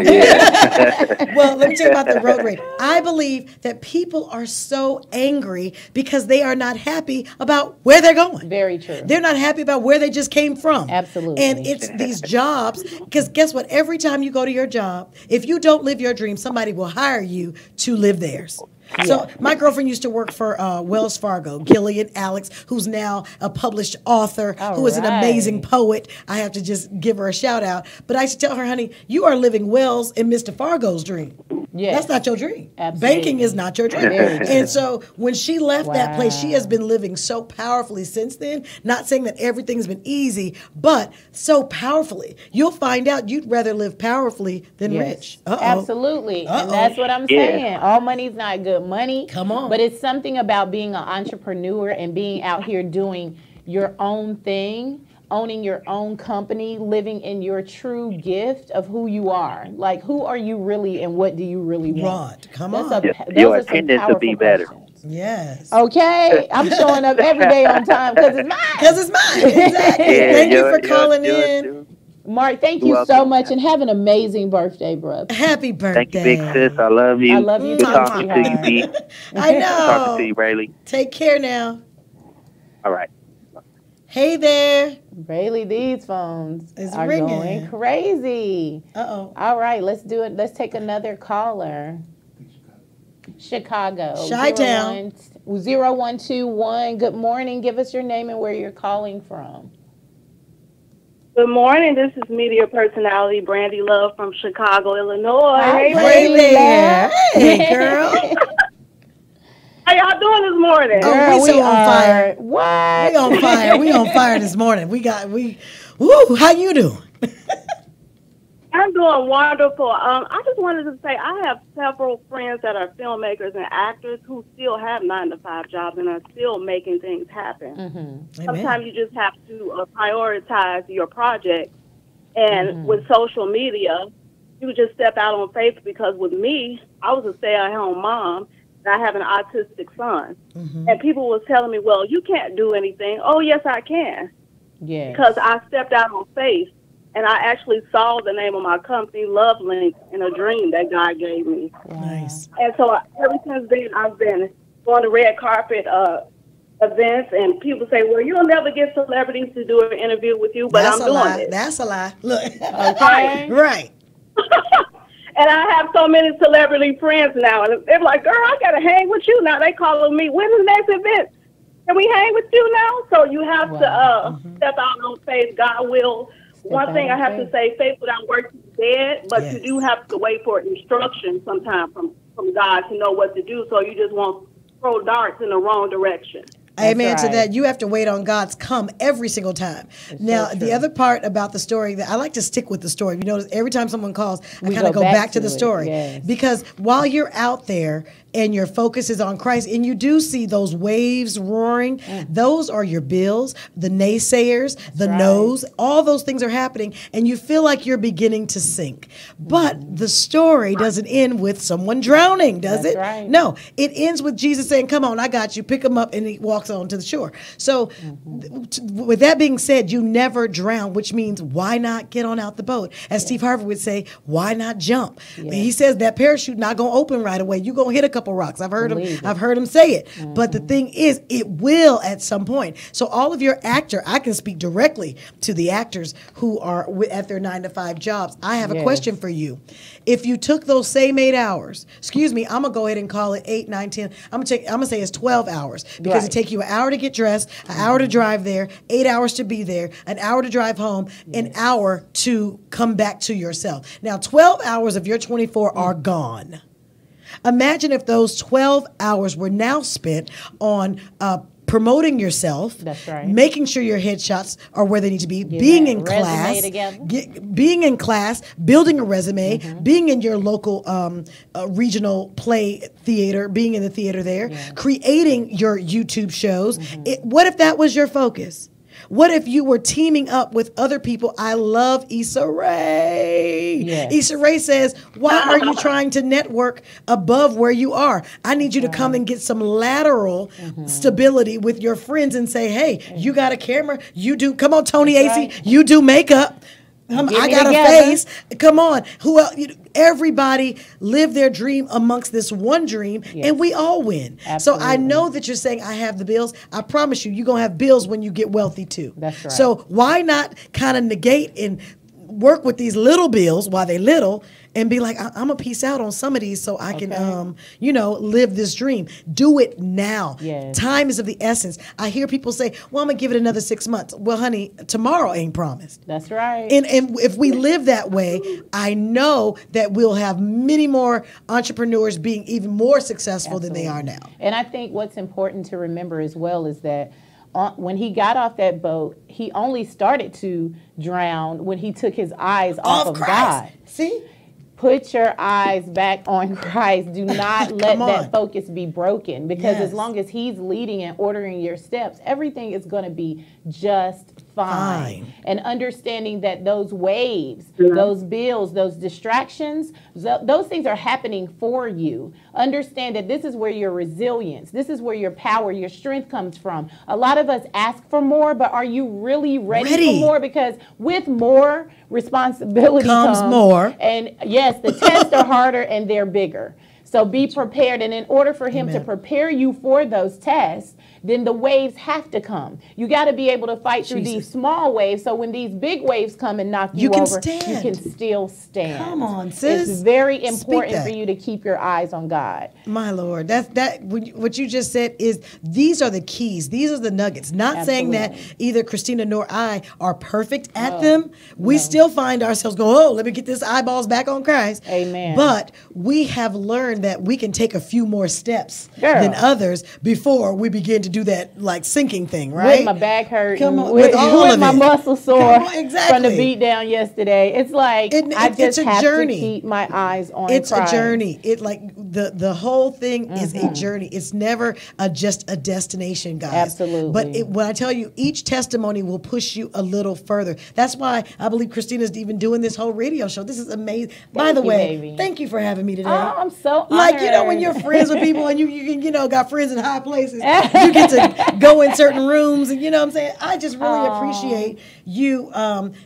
Speaker 6: Yeah.
Speaker 2: Well, let me tell you about the road rage. I believe that people are so angry because they are not happy about where they're going.
Speaker 1: Very true.
Speaker 2: They're not happy about where they just came from.
Speaker 1: Absolutely.
Speaker 2: And it's these jobs, because guess what? Every time you go to your job, if you don't live your dream, somebody will hire you to live theirs. So my girlfriend used to work for Wells Fargo, Gillian Alex, who's now a published author, who is an amazing poet. I have to just give her a shout out. But I should tell her, honey, you are living Wells and Mr. Fargo's dream.
Speaker 1: Yes.
Speaker 2: That's not your dream.
Speaker 1: Absolutely.
Speaker 2: Banking is not your dream. And so when she left that place, she has been living so powerfully since then. Not saying that everything's been easy, but so powerfully. You'll find out you'd rather live powerfully than rich.
Speaker 1: Absolutely. And that's what I'm saying. All money's not good money.
Speaker 2: Come on.
Speaker 1: But it's something about being an entrepreneur and being out here doing your own thing, owning your own company, living in your true gift of who you are. Like, who are you really and what do you really want?
Speaker 2: Come
Speaker 1: Those
Speaker 2: on.
Speaker 6: Your attendance will be better.
Speaker 2: Yes.
Speaker 1: Okay, I'm showing up every day on time because it's mine.
Speaker 2: Because it's mine. Exactly. Thank you for calling in.
Speaker 1: Mark, thank you so much and have an amazing birthday, bro.
Speaker 2: Happy birthday.
Speaker 6: Thank you, big sis. I love you.
Speaker 1: I love you
Speaker 6: Good
Speaker 1: too,
Speaker 6: talking to you, B.
Speaker 2: I know.
Speaker 6: Talking to you, Rayleigh.
Speaker 2: Take care now.
Speaker 6: All right.
Speaker 2: Hey there.
Speaker 1: Rayleigh, these phones are
Speaker 2: ringing.
Speaker 1: going crazy.
Speaker 2: Uh-oh.
Speaker 1: All right, let's do it. Let's take another caller. Chicago.
Speaker 2: Chi-town.
Speaker 1: 0121. Good morning. Give us your name and where you're calling from.
Speaker 7: Good morning. This is media personality Brandy Love from Chicago, Illinois.
Speaker 2: Hey there. Hey, girl.
Speaker 7: How y'all doing this morning?
Speaker 2: Oh, we so on fire.
Speaker 1: What?
Speaker 2: We on fire. We on fire this morning. Woo, how you doing?
Speaker 7: I'm doing wonderful. I just wanted to say I have several friends that are filmmakers and actors who still have 9-to-5 jobs and are still making things happen.
Speaker 2: Mm-hmm.
Speaker 7: Sometimes you just have to prioritize your project. And with social media, you just step out on faith, because with me, I was a stay-at-home mom, and I have an autistic son. And people was telling me, well, you can't do anything. Oh, yes, I can.
Speaker 1: Yeah.
Speaker 7: Because I stepped out on faith, and I actually saw the name of my company, Love Link, in a dream that God gave me.
Speaker 2: Nice.
Speaker 7: And so ever since then, I've been going to red carpet events, and people say, well, you'll never get celebrities to do an interview with you, but I'm doing it.
Speaker 2: That's a lie. Look.
Speaker 1: Okay.
Speaker 2: Right.
Speaker 7: And I have so many celebrity friends now, and they're like, girl, I got to hang with you now. They calling me, when's the next event? Can we hang with you now? So you have to step out on faith. God will. One thing I have to say, faith without works is dead, but you do have to wait for instruction sometime from God to know what to do, so you just won't throw darts in the wrong direction.
Speaker 2: Amen to that. You have to wait on God's come every single time. Now, the other part about the story that I like to stick with the story. You notice every time someone calls, I kind of go back to the story. Because while you're out there and your focus is on Christ, and you do see those waves roaring, those are your bills, the naysayers, the no's, all those things are happening, and you feel like you're beginning to sink. But the story doesn't end with someone drowning, does it?
Speaker 1: Right.
Speaker 2: No, it ends with Jesus saying, come on, I got you, pick him up, and he walks on to the shore. So with that being said, you never drown, which means why not get on out the boat? As Steve Harvey would say, why not jump? He says that parachute not going to open right away. You're going to hit a couple rocks. I've heard him say it. But the thing is, it will at some point. So all of your I can speak directly to the actors who are at their 9-to-5 jobs. I have a question for you. If you took those same 8 hours, excuse me, I'm going to go ahead and call it 8, 9, 10. I'm going to say it's 12 hours because it takes you an hour to get dressed, an hour to drive there, 8 hours to be there, an hour to drive home, an hour to come back to yourself. Now, 12 hours of your 24 are gone. Imagine if those 12 hours were now spent on promoting yourself, making sure your headshots are where they need to be, being in class, building a resume, being in your local regional play theater, being in the theater there, creating your YouTube shows. What if that was your focus? What if you were teaming up with other people? I love Issa Rae. Issa Rae says, why are you trying to network above where you are? I need you to come and get some lateral stability with your friends and say, hey, you got a camera? You do. Come on, Tony AC. You do makeup. I got a face. Come on. Who else? Everybody live their dream amongst this one dream, and we all win. So I know that you're saying I have the bills. I promise you're going to have bills when you get wealthy too. That's right. So why not kind of negate and work with these little bills while they little and be like, I'm going to piece out on some of these so I can, live this dream. Do it now. Time is of the essence. I hear people say, well, I'm going to give it another 6 months. Well, honey, tomorrow ain't promised.
Speaker 1: That's right.
Speaker 2: And if we live that way, I know that we'll have many more entrepreneurs being even more successful than they are now.
Speaker 1: And I think what's important to remember as well is that when he got off that boat, he only started to drown when he took his eyes off of God.
Speaker 2: See?
Speaker 1: Put your eyes back on Christ. Do not let that focus be broken, because as long as he's leading and ordering your steps, everything is going to be just fine. And understanding that those waves, those bills, those distractions, those things are happening for you. Understand that this is where your resilience, this is where your power, your strength comes from. A lot of us ask for more, but are you really ready for more? Because with more responsibility comes more. And yes, the tests are harder and they're bigger. So be prepared. And in order for him to prepare you for those tests, then the waves have to come. You got to be able to fight through these small waves. So when these big waves come and knock you over, you can still stand.
Speaker 2: Come on, sis.
Speaker 1: It's very important for you to keep your eyes on God.
Speaker 2: My Lord, what you just said is these are the keys. These are the nuggets. Not saying that either Christina nor I are perfect at them. We still find ourselves going, oh, let me get this eyeballs back on Christ.
Speaker 1: Amen.
Speaker 2: But we have learned that we can take a few more steps than others before we begin to do that like sinking thing, right?
Speaker 1: With my back hurting,
Speaker 2: Come on,
Speaker 1: with
Speaker 2: all of
Speaker 1: my
Speaker 2: it.
Speaker 1: muscle sore
Speaker 2: Exactly.
Speaker 1: from the beat down yesterday. It's like I just have
Speaker 2: journey.
Speaker 1: to keep my eyes on
Speaker 2: It's
Speaker 1: Christ.
Speaker 2: a journey. It like the whole thing is a journey. It's never just a destination, guys.
Speaker 1: Absolutely.
Speaker 2: But when I tell you, each testimony will push you a little further. That's why I believe Christina's even doing this whole radio show. This is amazing. By the way,
Speaker 1: baby.
Speaker 2: thank you for having me today.
Speaker 1: Oh, I'm so honored.
Speaker 2: Like, when you're friends with people and you got friends in high places, you get to go in certain rooms, and what I'm saying? I just really appreciate you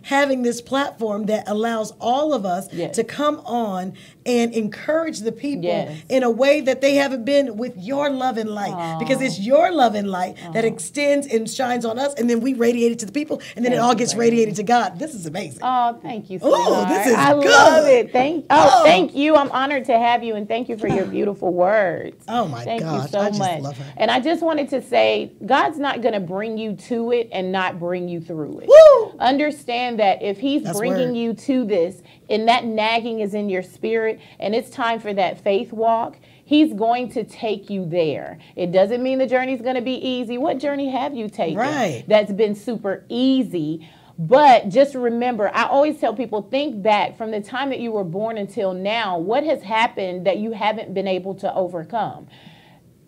Speaker 2: having this platform that allows all of us to come on and encourage the people in a way that they haven't been with your love and light. Because it's your love and light that extends and shines on us, and then we radiate it to the people, and then it all gets radiated to God. This is amazing.
Speaker 1: Oh, thank you,
Speaker 2: Oh, this is
Speaker 1: I
Speaker 2: good.
Speaker 1: love it. Thank you. I'm honored to have you, and thank you for your beautiful words.
Speaker 2: Oh my
Speaker 1: thank
Speaker 2: gosh,
Speaker 1: you so
Speaker 2: I just
Speaker 1: much.
Speaker 2: love her.
Speaker 1: And I just wanted to say, God's not going to bring you to it and not bring you through it.
Speaker 2: Woo!
Speaker 1: Understand that if He's
Speaker 2: That's
Speaker 1: bringing
Speaker 2: word.
Speaker 1: you to this, and that nagging is in your spirit, and it's time for that faith walk, He's going to take you there. It doesn't mean the journey's going to be easy. What journey have you taken that's been super easy? But just remember, I always tell people, think back from the time that you were born until now. What has happened that you haven't been able to overcome?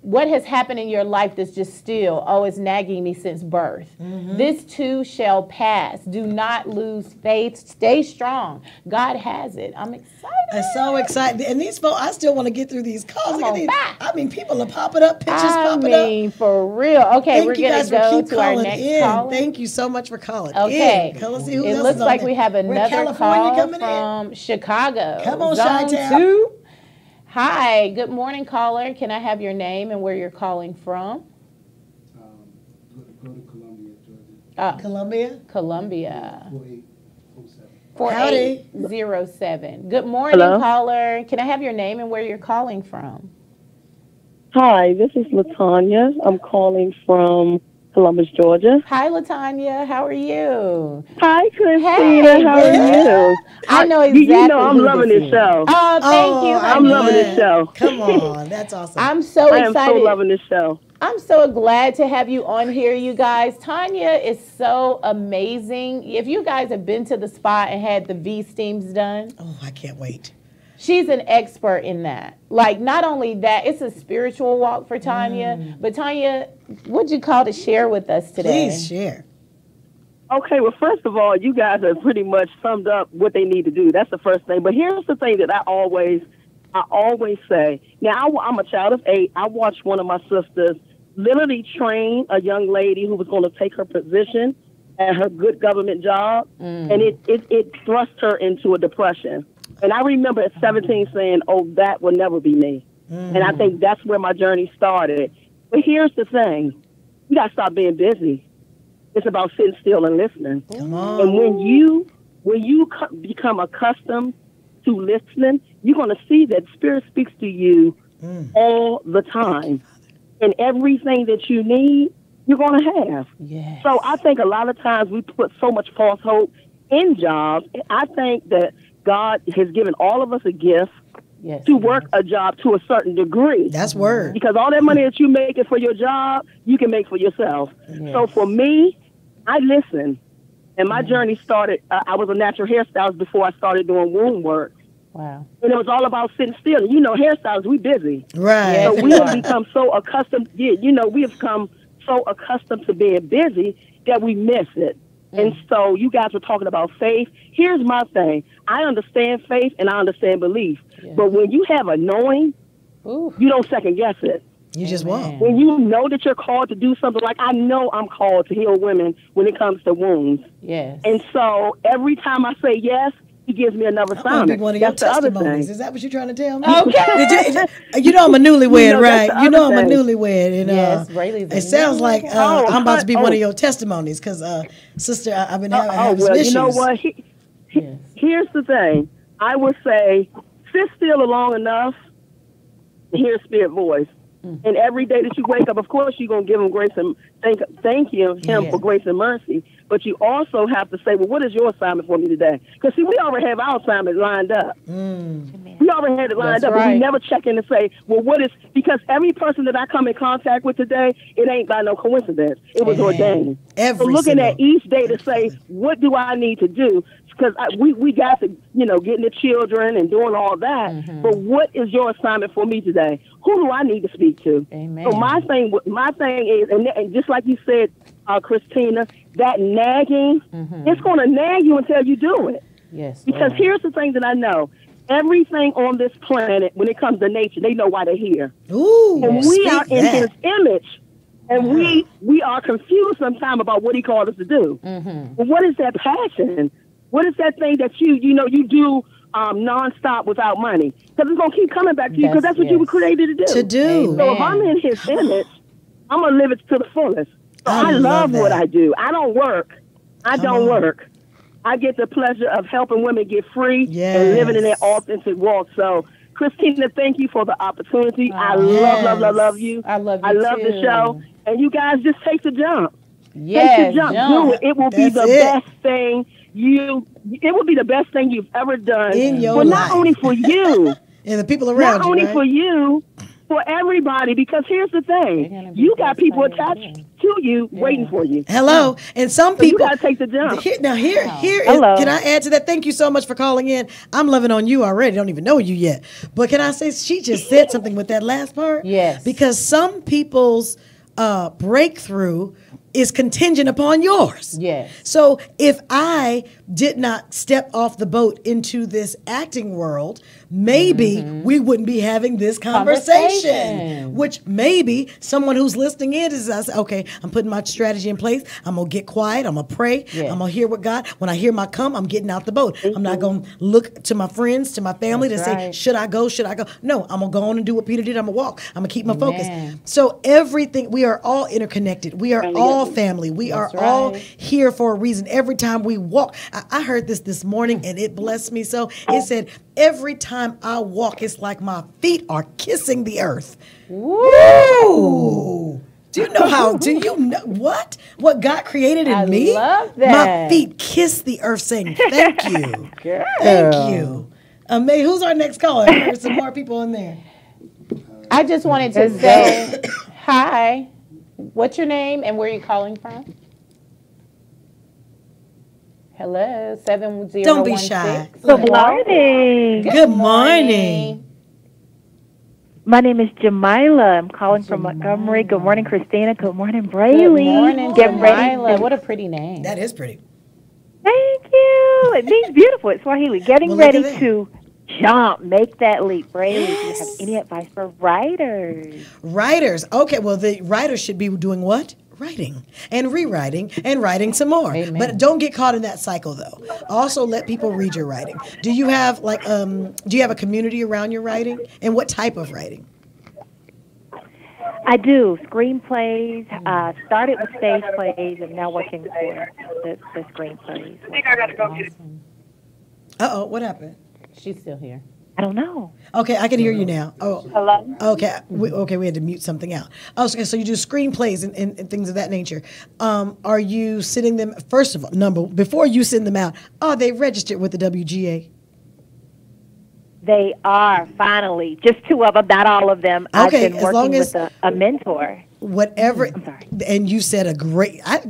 Speaker 1: What has happened in your life that's just still, it's nagging me since birth? This too shall pass. Do not lose faith. Stay strong. God has it. I'm excited.
Speaker 2: I'm so excited. And these folks, I still want to get through these calls. Look at these. I mean, people are popping up, pictures popping up.
Speaker 1: For real. Okay, we're going to go to our next caller.
Speaker 2: Thank you so much for calling.
Speaker 1: Okay.
Speaker 2: Let's see who
Speaker 1: it
Speaker 2: else
Speaker 1: looks
Speaker 2: is on
Speaker 1: like
Speaker 2: there.
Speaker 1: we have another call from Chicago.
Speaker 2: Come on,
Speaker 1: Zone
Speaker 2: Chi-Town.
Speaker 1: 2. Hi, good morning, caller. Can I have your name and where you're calling from?
Speaker 3: Go to Columbia, Georgia.
Speaker 1: Columbia.
Speaker 3: 4807.
Speaker 1: 4807. Good morning, caller. Can I have your name and where you're calling from?
Speaker 5: Hi, this is LaTanya. I'm calling from Columbus, Georgia.
Speaker 1: Hi, LaTanya. How are you?
Speaker 5: Hi, Christina.
Speaker 1: Hey,
Speaker 5: how are you?
Speaker 1: I know exactly.
Speaker 5: You know I'm loving this show.
Speaker 1: Oh, thank you.
Speaker 5: I'm loving this show.
Speaker 2: Come on, that's awesome.
Speaker 1: I'm so excited.
Speaker 5: I am so loving this show.
Speaker 1: I'm so glad to have you on here, you guys. Tanya is so amazing. If you guys have been to the spa and had the V-steams done.
Speaker 2: Oh, I can't wait.
Speaker 1: She's an expert in that. Like, not only that, it's a spiritual walk for Tanya. But Tanya, what'd you call to share with us today?
Speaker 2: Please share.
Speaker 5: Okay, well, first of all, you guys have pretty much summed up what they need to do. That's the first thing. But here's the thing that I always say. Now, I'm a child of 8. I watched one of my sisters literally train a young lady who was going to take her position at her good government job, and it thrust her into a depression. And I remember at 17 saying, that will never be me. And I think that's where my journey started. But here's the thing. You got to stop being busy. It's about sitting still and listening.
Speaker 2: Come on.
Speaker 5: And when you become accustomed to listening, you're going to see that Spirit speaks to you all the time. And everything that you need, you're going to have.
Speaker 1: Yes.
Speaker 5: So I think a lot of times we put so much false hope in jobs. I think that God has given all of us a gift to work a job to a certain degree.
Speaker 2: That's word.
Speaker 5: Because all that money that you make for your job, you can make for yourself.
Speaker 2: Yes.
Speaker 5: So for me, I listen. And my journey started, I was a natural hairstylist before I started doing womb work.
Speaker 1: Wow.
Speaker 5: And it was all about sitting still. You know, hairstylists, we busy.
Speaker 2: Right.
Speaker 1: Yes,
Speaker 5: So we have become so accustomed, we have become so accustomed to being busy that we miss it. And so you guys were talking about faith. Here's my thing. I understand faith and I understand belief.
Speaker 1: Yeah.
Speaker 5: But when you have a knowing, you don't second guess it.
Speaker 2: You just won't.
Speaker 5: When you know that you're called to do something, like I know I'm called to heal women when it comes to wounds.
Speaker 1: Yes.
Speaker 5: And so every time I say yes, He gives me another
Speaker 2: I'm gonna be
Speaker 5: sign.
Speaker 2: one of your
Speaker 5: That's the other
Speaker 2: testimonies.
Speaker 5: thing.
Speaker 2: Is that what you're trying to tell me?
Speaker 1: Okay.
Speaker 2: You know I'm a newlywed,
Speaker 5: that's
Speaker 2: right?
Speaker 5: the
Speaker 2: You know I'm
Speaker 5: other
Speaker 2: a
Speaker 5: thing.
Speaker 2: newlywed, and
Speaker 1: Yes, Rayleigh's
Speaker 2: it sounds like I'm about to be one of your testimonies because, sister, I've been having some
Speaker 5: well,
Speaker 2: issues.
Speaker 5: you know what? Here's the thing. I would say, sit still long enough to hear Spirit voice. And every day that you wake up, of course, you're going to give Him grace and thank him for grace and mercy. But you also have to say, well, what is your assignment for me today? Because, see, we already have our assignment lined up. We already had it lined up, but we never check in to say, well, what is, because every person that I come in contact with today, it ain't by no coincidence. It was ordained. So looking at each day to say, what do I need to do? Because we got to, getting the children and doing all that. But what is your assignment for me today? Who do I need to speak to?
Speaker 1: Amen.
Speaker 5: So my thing is, and just like you said, Christina, that nagging, it's going to nag you until you do it.
Speaker 1: Yes.
Speaker 5: Because here's the thing that I know. Everything on this planet, when it comes to nature, they know why they're here.
Speaker 2: Ooh,
Speaker 5: and we are in his image. And we are confused sometimes about what he called us to do. But what is that passion? What is that thing that you do nonstop without money? Because it's going to keep coming back to you because that's what you were created to do. So if I'm in his image, I'm going to live it to the fullest. So I love what I do. I don't work. I get the pleasure of helping women get free and living in their authentic walk. So, Christina, thank you for the opportunity. I love you.
Speaker 1: I love you
Speaker 5: I love
Speaker 1: too.
Speaker 5: the show. And you guys just take the jump.
Speaker 1: Yes,
Speaker 5: take the jump. Do it. It will be the best thing it will be the best thing you've ever done.
Speaker 2: In your
Speaker 5: life.
Speaker 2: Not
Speaker 5: only for you.
Speaker 2: And the people around
Speaker 5: you. Not only for you, for everybody. Because here's the thing. You got people attached to you waiting for you.
Speaker 2: Hello. And some people.
Speaker 5: So you got to take the jump.
Speaker 2: Here is, can I add to that? Thank you so much for calling in. I'm loving on you already. Don't even know you yet. But can I say, she just said something with that last part?
Speaker 1: Yes.
Speaker 2: Because some people's breakthrough is contingent upon yours.
Speaker 1: Yes.
Speaker 2: So if I did not step off the boat into this acting world, maybe we wouldn't be having this conversation. Which maybe someone who's listening in is, okay, I'm putting my strategy in place. I'm going to get quiet. I'm going to pray. I'm going to hear what God, when I hear my come, I'm getting out the boat. I'm not going to look to my friends, to my family to say, should I go? Should I go? No, I'm going to go on and do what Peter did. I'm going to walk. I'm going to keep my focus. So everything, we are all interconnected. We are all family. We are all here for a reason. Every time we walk, I heard this morning and it blessed me so. It said, every time I walk, it's like my feet are kissing the earth. Woo! Do you know what God created in me?
Speaker 1: I love that.
Speaker 2: My feet kiss the earth saying, thank you. Thank you. May, who's our next caller? There's some more people in there.
Speaker 1: I just wanted to say, hi. What's your name and where are you calling from? Hello, 7016.
Speaker 2: Don't be shy.
Speaker 8: Good morning.
Speaker 2: Good morning.
Speaker 8: My name is Jamila. I'm calling from Montgomery. Good morning, Christina. Good morning, Braylee.
Speaker 1: Good morning, Jamila. What a pretty name.
Speaker 2: That is pretty.
Speaker 8: Thank you. It means beautiful. It's Swahili. Getting ready to jump, make that leap. Braylee, do you have any advice for writers?
Speaker 2: Writers. Okay, well, the writers should be doing what? Writing and rewriting and writing some more. Amen. But don't get caught in that cycle, though. Also, let people read your writing. Do you have do you have a community around your writing? And what type of writing?
Speaker 8: I do screenplays. Started with stage plays, and now working for the screenplays.
Speaker 7: I think I gotta go get it.
Speaker 2: What happened?
Speaker 1: She's still here.
Speaker 8: I don't know.
Speaker 2: Okay, I can hear you now. Oh,
Speaker 8: hello.
Speaker 2: Okay, we had to mute something out. Oh, okay, so you do screenplays and things of that nature. Are you sending them? First of all, before you send them out, are they registered with the WGA?
Speaker 8: They are finally just 2 of them, not all of them.
Speaker 2: Okay,
Speaker 8: I've been working with a mentor.
Speaker 2: Whatever.
Speaker 8: I'm sorry.
Speaker 2: And you said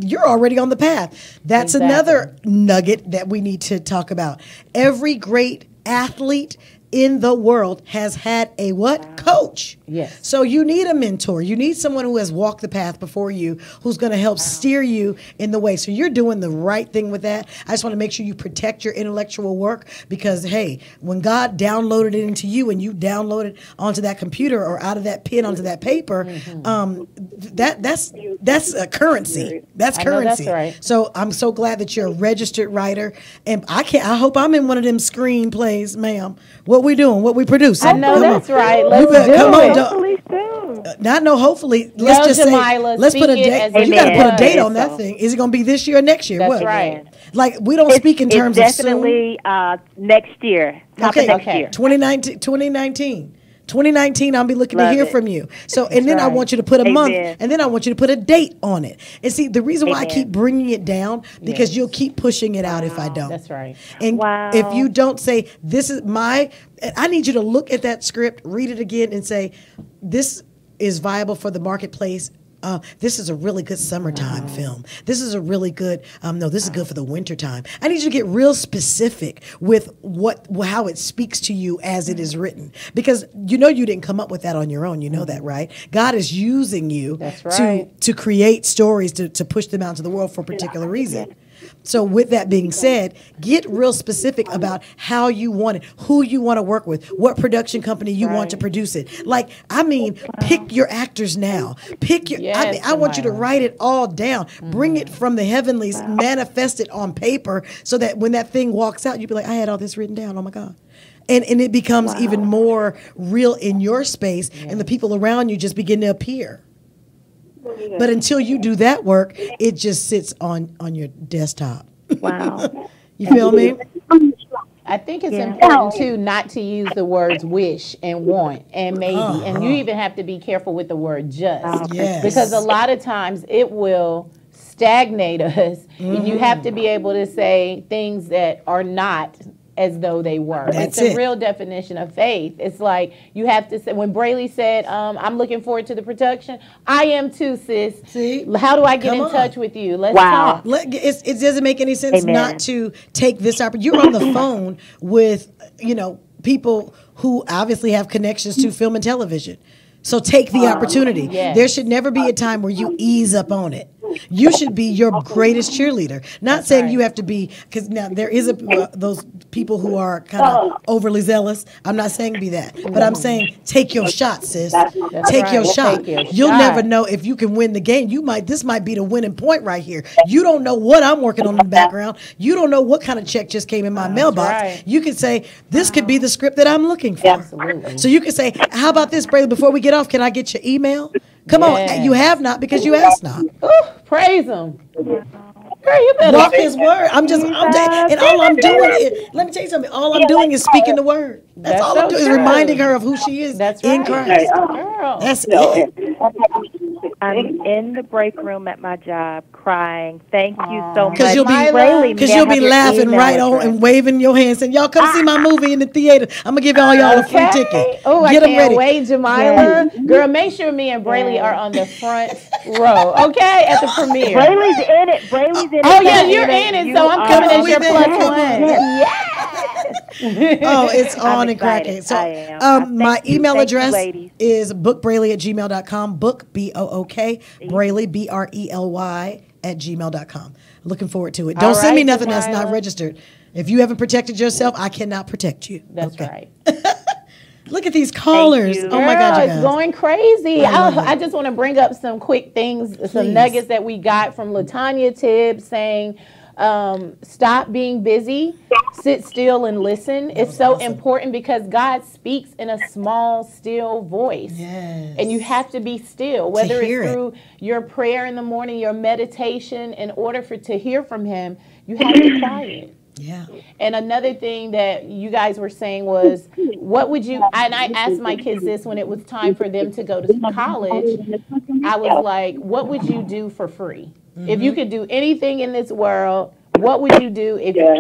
Speaker 2: you're already on the path. That's another nugget that we need to talk about. Every great athlete in the world has had a coach.
Speaker 1: Yes.
Speaker 2: So you need a mentor. You need someone who has walked the path before you, who's going to help steer you in the way. So you're doing the right thing with that. I just want to make sure you protect your intellectual work because, hey, when God downloaded it into you and you download it onto that computer or out of that pen onto that paper, that's a currency. That's currency.
Speaker 1: That's right.
Speaker 2: So I'm so glad that you're a registered writer. And I hope I'm in one of them screenplays, ma'am. What we doing? What we producing?
Speaker 1: I know that's right. Let's do
Speaker 2: come
Speaker 1: it.
Speaker 2: on,
Speaker 8: Hopefully soon.
Speaker 2: Not no. Hopefully, let's just
Speaker 1: Jamila,
Speaker 2: say. Let's put a date. You got to put a date on that thing. Is it going to be this year or next year?
Speaker 1: That's right.
Speaker 2: Like we don't speak in terms of
Speaker 8: definitely next year. Top of next year.
Speaker 2: 2019. 2019, I'll be looking to hear from you. So, and then I want you to put a month, and then I want you to put a date on it. And see, the reason why I keep bringing it down, because you'll keep pushing it out if I don't.
Speaker 1: That's right.
Speaker 2: And if you don't say, this is my, I need you to look at that script, read it again, and say, this is viable for the marketplace. This is a really good summertime film. This is a really good, no, this is good for the wintertime. I need you to get real specific with how it speaks to you as it is written. Because you didn't come up with that on your own. You know that, right? God is using you to create stories, to push them out into the world for a particular reason. So with that being said, get real specific about how you want it, who you want to work with, what production company you want to produce it. Pick your actors now. Pick your. I want you to write it all down. Bring it from the heavenlies, manifest it on paper, so that when that thing walks out, you'll be like, I had all this written down. Oh my God. And it becomes even more real in your space, and the people around you just begin to appear. But until you do that work, it just sits on your desktop.
Speaker 8: Wow.
Speaker 2: You feel me?
Speaker 1: I think it's important, too, not to use the words wish and want and maybe. And you even have to be careful with the word just.
Speaker 2: Yes.
Speaker 1: Because a lot of times it will stagnate us. And you have to be able to say things that are not as though they were. It's a real definition of faith. It's like you have to say, when Brayley said, I'm looking forward to the production, I am too, sis.
Speaker 2: See?
Speaker 1: How do I get in touch with you? Let's talk.
Speaker 2: It doesn't make any sense not to take this opportunity. You're on the phone with, people who obviously have connections to film and television. So take the opportunity. There should never be a time where you ease up on it. You should be your greatest cheerleader. Not saying you have to be, because now there is those people who are kind of overly zealous. I'm not saying be that, but I'm saying take your shot, sis. Take your shot. You'll never know if you can win the game. This might be the winning point right here. You don't know what I'm working on in the background. You don't know what kind of check just came in my mailbox. You could say, this could be the script that I'm looking for.
Speaker 1: Absolutely.
Speaker 2: So you could say, how about this, Brayla, before we get off, can I get your email? Come on, you have not because you asked not.
Speaker 1: Ooh, praise him. Girl, you better
Speaker 2: walk his word. And all I'm doing is, let me tell you something. All I'm doing is speaking the word. That's all I'm doing is reminding her of who she is in Christ.
Speaker 1: Girl.
Speaker 2: That's it.
Speaker 8: I'm in the break room at my job crying. Thank you so much.
Speaker 2: Because you'll be laughing right on and waving your hands saying, y'all come see my movie in the theater. I'm going to give all y'all a free ticket.
Speaker 1: Oh, I can't wait, Jamila. Girl, make sure me and Brayley are on the front row, okay, at the premiere.
Speaker 8: Brayley's in it.
Speaker 1: Oh, yeah, you're in it, so I'm coming as your plus one. Yes.
Speaker 2: Oh, it's on and cracking. So my email address is bookbrayley@gmail.com. Book, B-O-O-K, Brayley, B-R-E-L-Y, @gmail.com. Looking forward to it. Don't send me nothing that's not registered. If you haven't protected yourself, I cannot protect you.
Speaker 1: That's right.
Speaker 2: Look at these callers.
Speaker 1: Oh my God, you guys. It's going crazy. I just want to bring up some quick things, some nuggets that we got from LaTanya Tibbs saying, stop being busy, sit still and listen. It's so important because God speaks in a small, still voice.
Speaker 2: Yes.
Speaker 1: And you have to be still, whether it's through your prayer in the morning, your meditation. In order to hear from him, you have to be quiet.
Speaker 2: Yeah.
Speaker 1: And another thing that you guys were saying was, what would you, and I asked my kids this when it was time for them to go to college, I was like, what would you do for free? Mm-hmm. If you could do anything in this world, what would you do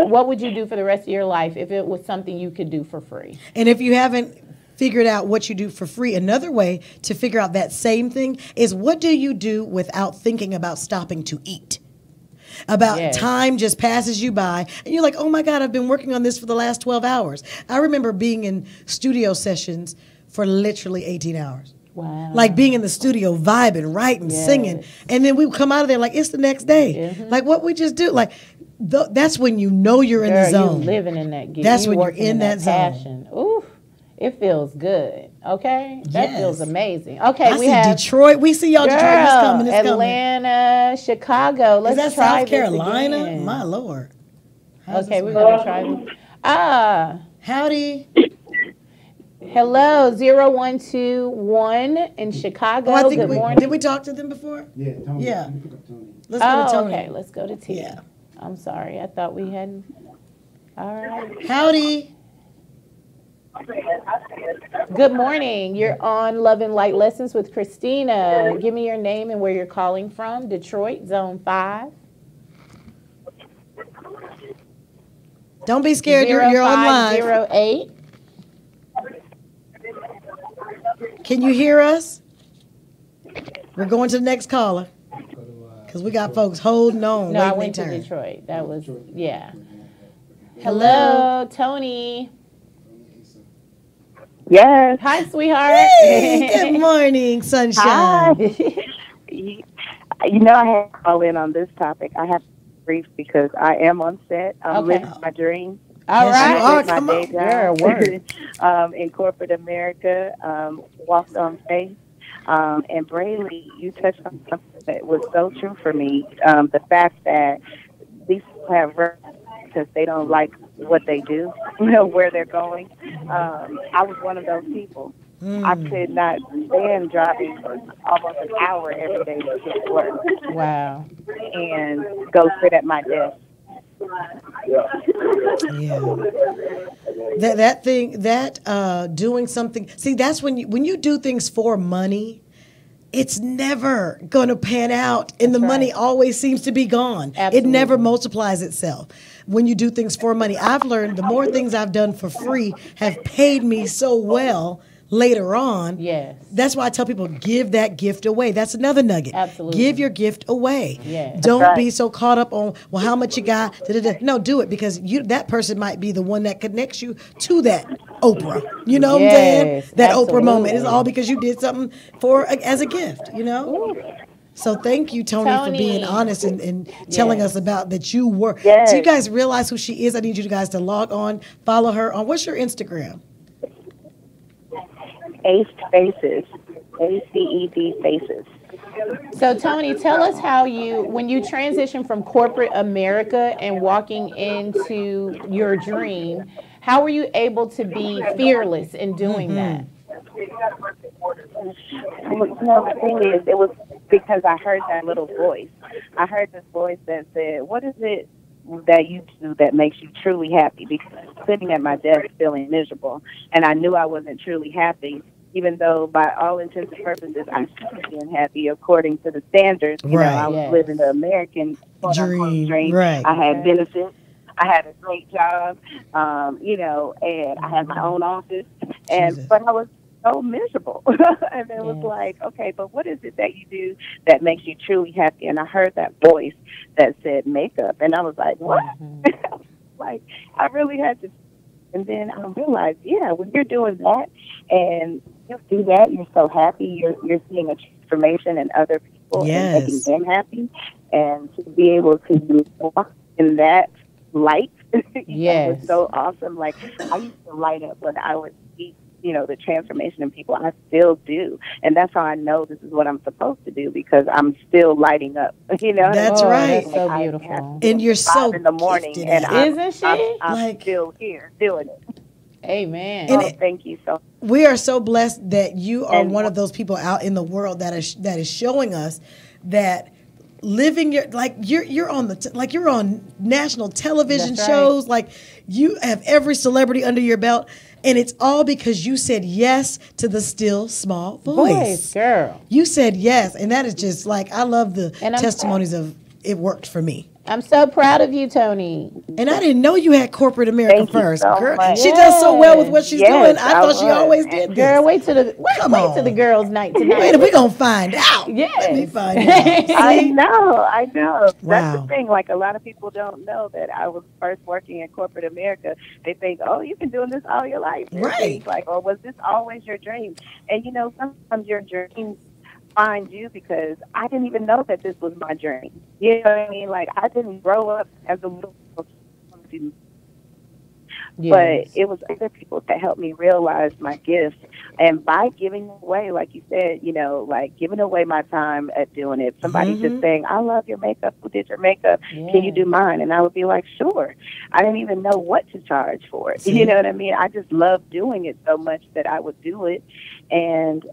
Speaker 1: what would you do for the rest of your life if it was something you could do for free?
Speaker 2: And if you haven't figured out what you do for free, another way to figure out that same thing is, what do you do without thinking about stopping to eat? Time just passes you by and you're like, oh my God, I've been working on this for the last 12 hours. I remember being in studio sessions for literally 18 hours.
Speaker 1: Wow.
Speaker 2: Like being in the studio, vibing, writing, singing. And then we would come out of there like, it's the next day. Mm-hmm. Like what we just do. Like that's when you know you're in the zone.
Speaker 1: You're living in that gift.
Speaker 2: That's when you're in that zone.
Speaker 1: Ooh, it feels good. Okay? That feels amazing. Okay,
Speaker 2: we have Detroit. We see y'all Detroit. It's coming.
Speaker 1: Atlanta, Chicago. Let's
Speaker 2: Is that
Speaker 1: try
Speaker 2: South Carolina?
Speaker 1: This again.
Speaker 2: My Lord.
Speaker 1: Okay, we're going to try this.
Speaker 2: Howdy.
Speaker 1: Hello, 0121 in Chicago.
Speaker 2: I think
Speaker 1: Good morning.
Speaker 2: Did we talk to them before?
Speaker 3: Yeah, Tony.
Speaker 2: Yeah.
Speaker 3: Tony.
Speaker 2: Let's go to Tony.
Speaker 1: Okay, let's go to T. Yeah. I'm sorry. I thought we hadn't. All right.
Speaker 2: Howdy.
Speaker 1: Good morning. You're on Love and Light Lessons with Christina. Give me your name and where you're calling from. Detroit, Zone 5.
Speaker 2: Don't be scared. You're on live.
Speaker 1: 0508.
Speaker 2: Can you hear us? We're going to the next caller because we got folks holding on.
Speaker 1: No, I went to Detroit. That was, yeah. Hello, Tony.
Speaker 8: Yes.
Speaker 1: Hi, sweetheart.
Speaker 2: Hey, good morning, sunshine.
Speaker 8: Hi. You know, I had to call in on this topic. I have to be brief because I am on set. I'm living my dream.
Speaker 1: All right.
Speaker 2: Come on.
Speaker 1: You're a word.
Speaker 8: In corporate America, walked on faith. And Brayley, you touched on something that was so true for me. The fact that these people have work because they don't like what they do, where they're going. I was one of those people. I could not stand driving for almost an hour every day to get to work.
Speaker 1: Wow.
Speaker 8: And go sit at my desk.
Speaker 2: Yeah. Doing something. See, that's when you do things for money, it's never going to pan out, and the money always seems to be gone. Absolutely. It never multiplies itself. When you do things for money, I've learned the more things I've done for free have paid me so well later on. Yes. That's why I tell people, give that gift away. That's another nugget. Absolutely. Give your gift away. Yes. Don't be so caught up on, well, how much you got. No, do it, because that person might be the one that connects you to that Oprah. You know what I'm saying? That Oprah moment is all because you did something as a gift, Ooh. So thank you, Tony, for being honest and telling us about that you were.
Speaker 8: Yes.
Speaker 2: So you guys realize who she is. I need you guys to log on, follow her on, what's your Instagram?
Speaker 8: Aced Faces, ACED Faces.
Speaker 1: So Tony, tell us how when you transition from corporate America and walking into your dream, how were you able to be fearless in doing that?
Speaker 8: Well, the thing is, it was because I heard that little voice. I heard this voice that said, what is it that you do that makes you truly happy? Because I was sitting at my desk feeling miserable, and I knew I wasn't truly happy, even though by all intents and purposes I should be being happy according to the standards. You know, I was living the American dream.
Speaker 2: Right.
Speaker 8: I had benefits. I had a great job, and I had my own office, but I was so miserable. And it was like, okay, but what is it that you do that makes you truly happy? And I heard that voice that said makeup, and I was like, what? Like, I really had to. And then I realized, when you're doing that and you do that, you're so happy. You're seeing a transformation in other people and making them happy, and to be able to walk in that light, was so awesome. Like, I used to light up when I would see, the transformation in people. I still do, and that's how I know this is what I'm supposed to do, because I'm still lighting up.
Speaker 2: That's right.
Speaker 1: That's so beautiful.
Speaker 2: And you're so
Speaker 8: in the morning, and
Speaker 1: isn't she?
Speaker 8: I'm still here doing it.
Speaker 1: Amen.
Speaker 8: Thank you so much.
Speaker 2: We are so blessed that you are one of those people out in the world that is showing us that living you're on you're on national television shows, like you have every celebrity under your belt, and it's all because you said yes to the still small voice.
Speaker 1: Girl.
Speaker 2: You said yes, and that is just like, I love the testimonies of it worked for me.
Speaker 1: I'm so proud of you, Tony.
Speaker 2: And I didn't know you had corporate America
Speaker 8: Thank
Speaker 2: first.
Speaker 8: You so
Speaker 2: Girl,
Speaker 8: much.
Speaker 2: she does so well with what she's doing. I thought she always did this.
Speaker 1: Girl, wait till the girls' night tonight.
Speaker 2: Wait, we're going to find out.
Speaker 1: Yes.
Speaker 2: Let me find out.
Speaker 8: I know.
Speaker 2: Wow.
Speaker 8: That's the thing. Like, a lot of people don't know that I was first working in corporate America. They think, oh, you've been doing this all your life.
Speaker 2: Right.
Speaker 8: Like, oh, was this always your dream? And, sometimes your dreams find you, because I didn't even know that this was my dream. You know what I mean? Like, I didn't grow up as a little girl. But it was other people that helped me realize my gifts. And by giving away, like you said, like giving away my time at doing it, somebody just saying, I love your makeup. Who did your makeup? Can you do mine? And I would be like, sure. I didn't even know what to charge for it. You know what I mean? I just loved doing it so much that I would do it. And,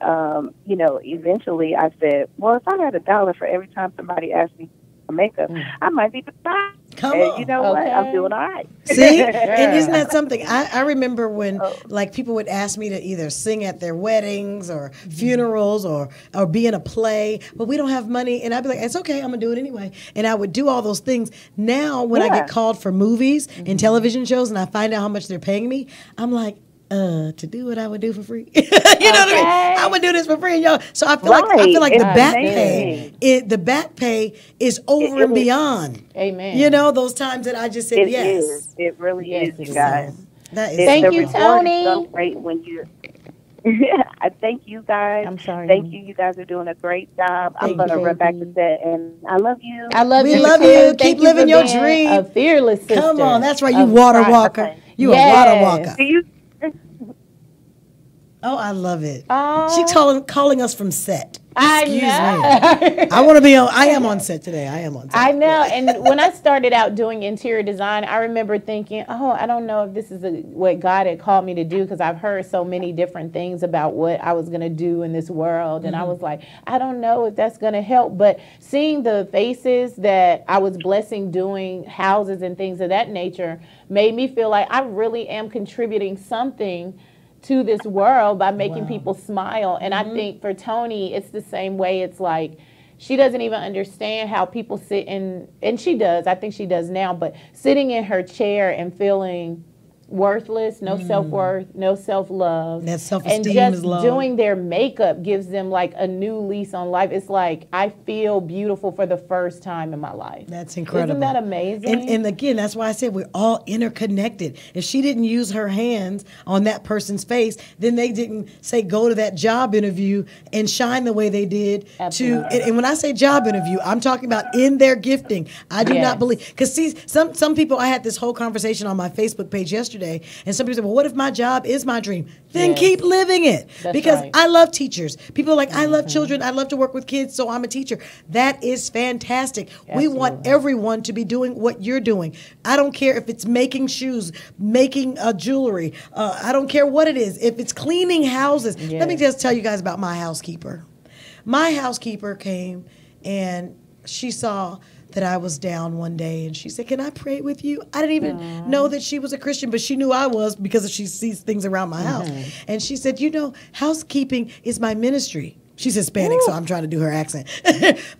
Speaker 8: eventually I said, well, if I had $1 for every time somebody asked me for makeup, I might be fine.
Speaker 2: Come on.
Speaker 8: You know what? I'm doing all right.
Speaker 2: See? And isn't that something? I remember when like people would ask me to either sing at their weddings or funerals or be in a play, but we don't have money. And I'd be like, it's okay, I'm gonna do it anyway. And I would do all those things. Now when I get called for movies and television shows and I find out how much they're paying me, I'm like, to do what I would do for free. You know what I mean? I would do this for free, y'all. So I feel like the back pay is over and beyond.
Speaker 1: Amen.
Speaker 2: You know, those times that I just said yes.
Speaker 8: Is. It really is, you guys.
Speaker 1: Thank you, Tony.
Speaker 8: So great when you I thank you guys.
Speaker 1: I'm sorry.
Speaker 8: Thank you. You guys are doing a great job. I'm going to run back to set, and I love you.
Speaker 1: I love you.
Speaker 2: We love you. Keep living your dream.
Speaker 1: A fearless sister.
Speaker 2: Come on. That's right. You water walker. You a water walker.
Speaker 8: Do you?
Speaker 2: Oh, I love it.
Speaker 1: Oh.
Speaker 2: She's calling us from set.
Speaker 1: Excuse me.
Speaker 2: I want to be on. I am on set today. I am on set.
Speaker 1: I know. And when I started out doing interior design, I remember thinking, oh, I don't know if this is what God had called me to do, because I've heard so many different things about what I was going to do in this world. And I was like, I don't know if that's going to help. But seeing the faces that I was blessing doing houses and things of that nature made me feel like I really am contributing something to this world by making people smile. And I think for Tony, it's the same way. It's like she doesn't even understand how people sit in, and she does, I think she does now, but sitting in her chair and feeling worthless, no self-worth, no self-love.
Speaker 2: That self-esteem
Speaker 1: and
Speaker 2: is low.
Speaker 1: just doing their makeup gives them like a new lease on life. It's like I feel beautiful for the first time in my life.
Speaker 2: That's incredible.
Speaker 1: Isn't that amazing?
Speaker 2: And again, that's why I said we're all interconnected. If she didn't use her hands on that person's face, then they didn't say go to that job interview and shine the way they did.
Speaker 1: Absolutely.
Speaker 2: And when I say job interview, I'm talking about in their gifting. I do not believe, because see, some people, I had this whole conversation on my Facebook page yesterday, and some people said, well, what if my job is my dream? Then keep living it.
Speaker 1: That's
Speaker 2: because
Speaker 1: right.
Speaker 2: I love teachers. People are like, I love children. I love to work with kids, so I'm a teacher. That is fantastic. We want everyone to be doing what you're doing. I don't care if it's making shoes, making jewelry. I don't care what it is. If it's cleaning houses. Let me just tell you guys about my housekeeper. My housekeeper came and she saw that I was down one day, and she said, can I pray with you? I didn't even know that she was a Christian, but she knew I was because she sees things around my house. And she said, you know, housekeeping is my ministry. She's Hispanic, so I'm trying to do her accent.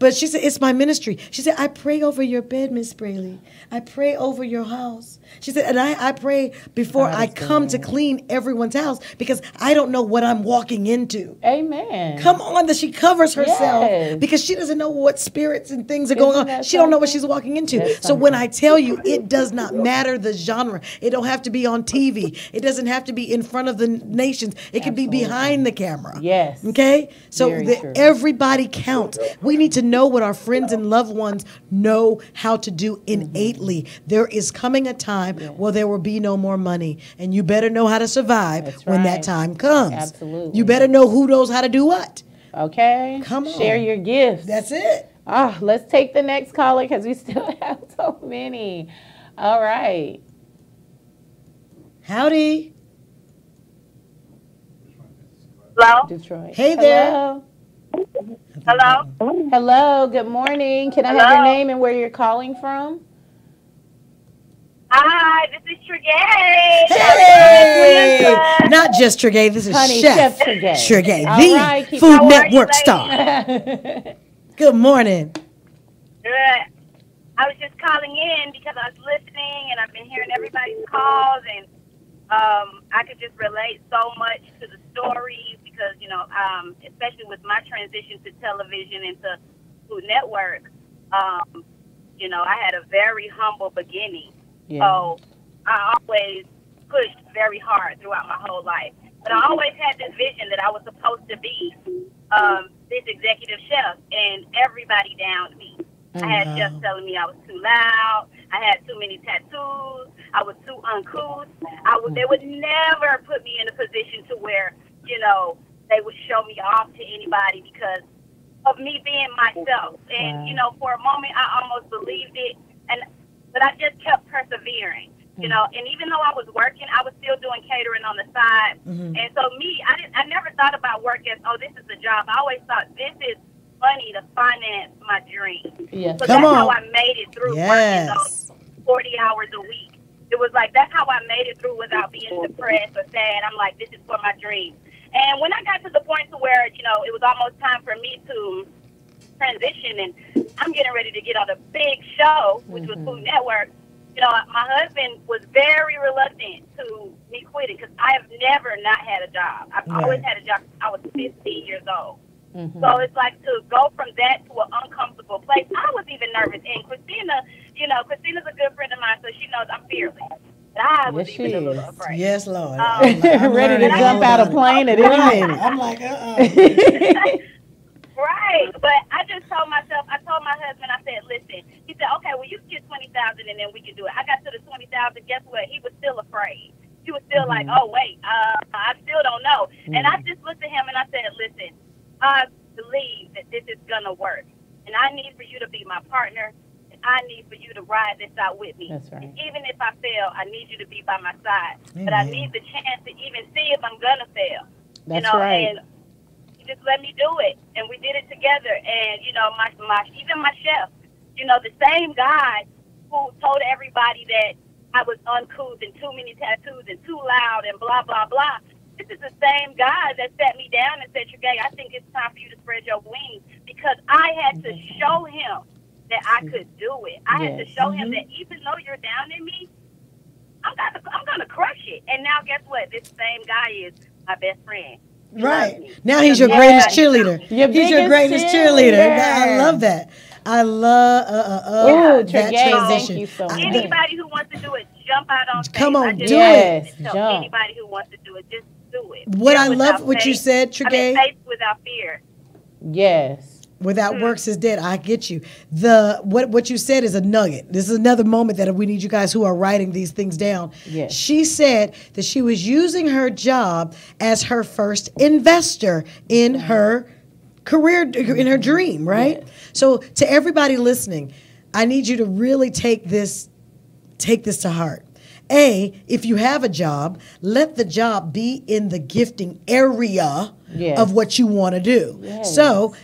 Speaker 2: But she said, it's my ministry. She said, I pray over your bed, Miss Braley. I pray over your house. She said, and I pray before I come to clean everyone's house, because I don't know what I'm walking into.
Speaker 1: Amen.
Speaker 2: Come on, that she covers herself because she doesn't know what spirits and things are going on. She don't know what she's walking into. So when I tell you, it does not matter the genre. It don't have to be on TV. It doesn't have to be in front of the nations. It can be behind the camera.
Speaker 1: Yes.
Speaker 2: Okay? So everybody counts. We need to know what our friends and loved ones know how to do innately. There is coming a time where there will be no more money, and you better know how to survive when that time comes.
Speaker 1: Absolutely.
Speaker 2: You better know who knows how to do what.
Speaker 1: Okay.
Speaker 2: Come on.
Speaker 1: Share your gifts.
Speaker 2: That's it.
Speaker 1: Let's take the next caller because we still have so many. All right.
Speaker 2: Howdy.
Speaker 7: Hello?
Speaker 1: Detroit.
Speaker 2: Hey there.
Speaker 7: Hello?
Speaker 1: Hello. Good morning. Can I have your name and where you're calling from?
Speaker 7: Hi, this is Trigay.
Speaker 2: Hey! Not just Trigay. This is Chef
Speaker 1: Trigay.
Speaker 2: Trigay,
Speaker 1: All
Speaker 2: the
Speaker 1: right,
Speaker 2: Food Network star. Good morning.
Speaker 7: Good. I was just calling in because I was listening and I've been hearing everybody's calls, and I could just relate so much to the stories because, you know, especially with my transition to television and to Food Network, you know, I had a very humble beginning. So I always pushed very hard throughout my whole life. But I always had this vision that I was supposed to be this executive chef, and everybody downed me. I had chefs telling me I was too loud. I had too many tattoos. I was too uncouth. They would never put me in a position to where, you know, they would show me off to anybody because of me being myself. And, you know, for a moment, I almost believed it. But I just kept persevering, you know. And even though I was working, I was still doing catering on the side. And so I never thought about work as, oh, this is a job. I always thought this is money to finance my dream.
Speaker 1: Yes.
Speaker 7: So
Speaker 2: Come
Speaker 7: that's
Speaker 2: on.
Speaker 7: how I made it through working 40 hours a week. It was like, that's how I made it through without being depressed or sad. I'm like, this is for my dream. And when I got to the point to where, you know, it was almost time for me to transition, and I'm getting ready to get on a big show, which was Food Network, you know, my husband was very reluctant to me quitting because I have never not had a job. I've always had a job since I was 15 years old. So it's like to go from that to an uncomfortable place. I was even nervous. And Christina, you know, Christina's a good friend of mine, so she knows I'm fearless. But I was even a little afraid.
Speaker 2: Yes, Lord.
Speaker 1: I'm ready to jump out of plane at any minute.
Speaker 2: I'm like,
Speaker 7: Right, but I just told myself, I told my husband, I said, listen, he said, okay, well, you can get 20,000 and then we can do it. I got to the 20,000, guess what? He was still afraid. He was still like, oh, wait, I still don't know. And I just looked at him and I said, listen, I believe that this is going to work. And I need for you to be my partner. And I need for you to ride this out with me.
Speaker 1: That's right.
Speaker 7: And even if I fail, I need you to be by my side. But I need the chance to even see if I'm going to fail.
Speaker 1: That's right.
Speaker 7: And just let me do it, and we did it together. And you know, even my chef, you know, the same guy who told everybody that I was uncouth and too many tattoos and too loud and blah blah blah. This is the same guy that sat me down and said, "Trigay, I think it's time for you to spread your wings," because I had to show him that I could do it. I had to show him that even though you're down in me, I'm gonna crush it. And now, guess what? This same guy is my best friend.
Speaker 2: Right. Now he's your greatest cheerleader. He's your greatest cheerleader. I love that. I love that transition.
Speaker 1: Thank you so much.
Speaker 7: Anybody who wants to do it, jump out on stage.
Speaker 2: Come on, do it.
Speaker 7: Anybody who wants to do it, just do it.
Speaker 2: What I love what you said, Trigay.
Speaker 7: Faith without fear.
Speaker 1: Yes.
Speaker 2: Without works is dead. I get you. What you said is a nugget. This is another moment that we need you guys who are writing these things down.
Speaker 1: Yes.
Speaker 2: She said that she was using her job as her first investor in her career, in her dream, right? Yes. So to everybody listening, I need you to really take this to heart. If you have a job, let the job be in the gifting area of what you want to do. Yes. So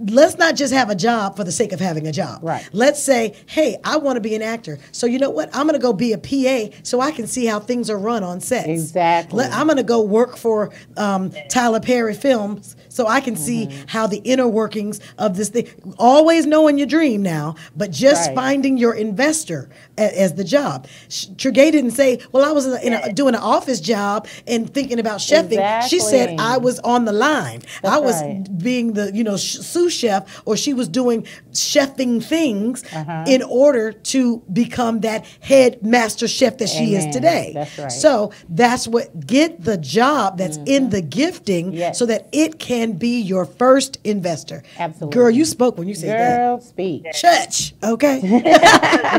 Speaker 2: let's not just have a job for the sake of having a job.
Speaker 1: Right.
Speaker 2: Let's say, hey, I want to be an actor. So you know what? I'm going to go be a PA so I can see how things are run on sets.
Speaker 1: Exactly.
Speaker 2: I'm going to go work for Tyler Perry Films so I can see how the inner workings of this thing. Always knowing your dream now, but just finding your investor as the job. Trigay didn't say, well, I was doing an office job and thinking about chefing.
Speaker 1: Exactly.
Speaker 2: She said I was on the line.
Speaker 1: That's
Speaker 2: I was being the sous chef, or she was doing chefing things in order to become that head master chef that she is today.
Speaker 1: That's right.
Speaker 2: So that's get the job that's in the gifting so that it can be your first investor.
Speaker 1: Absolutely.
Speaker 2: Girl, you spoke when you said that.
Speaker 1: Girl, speak.
Speaker 2: Church, okay?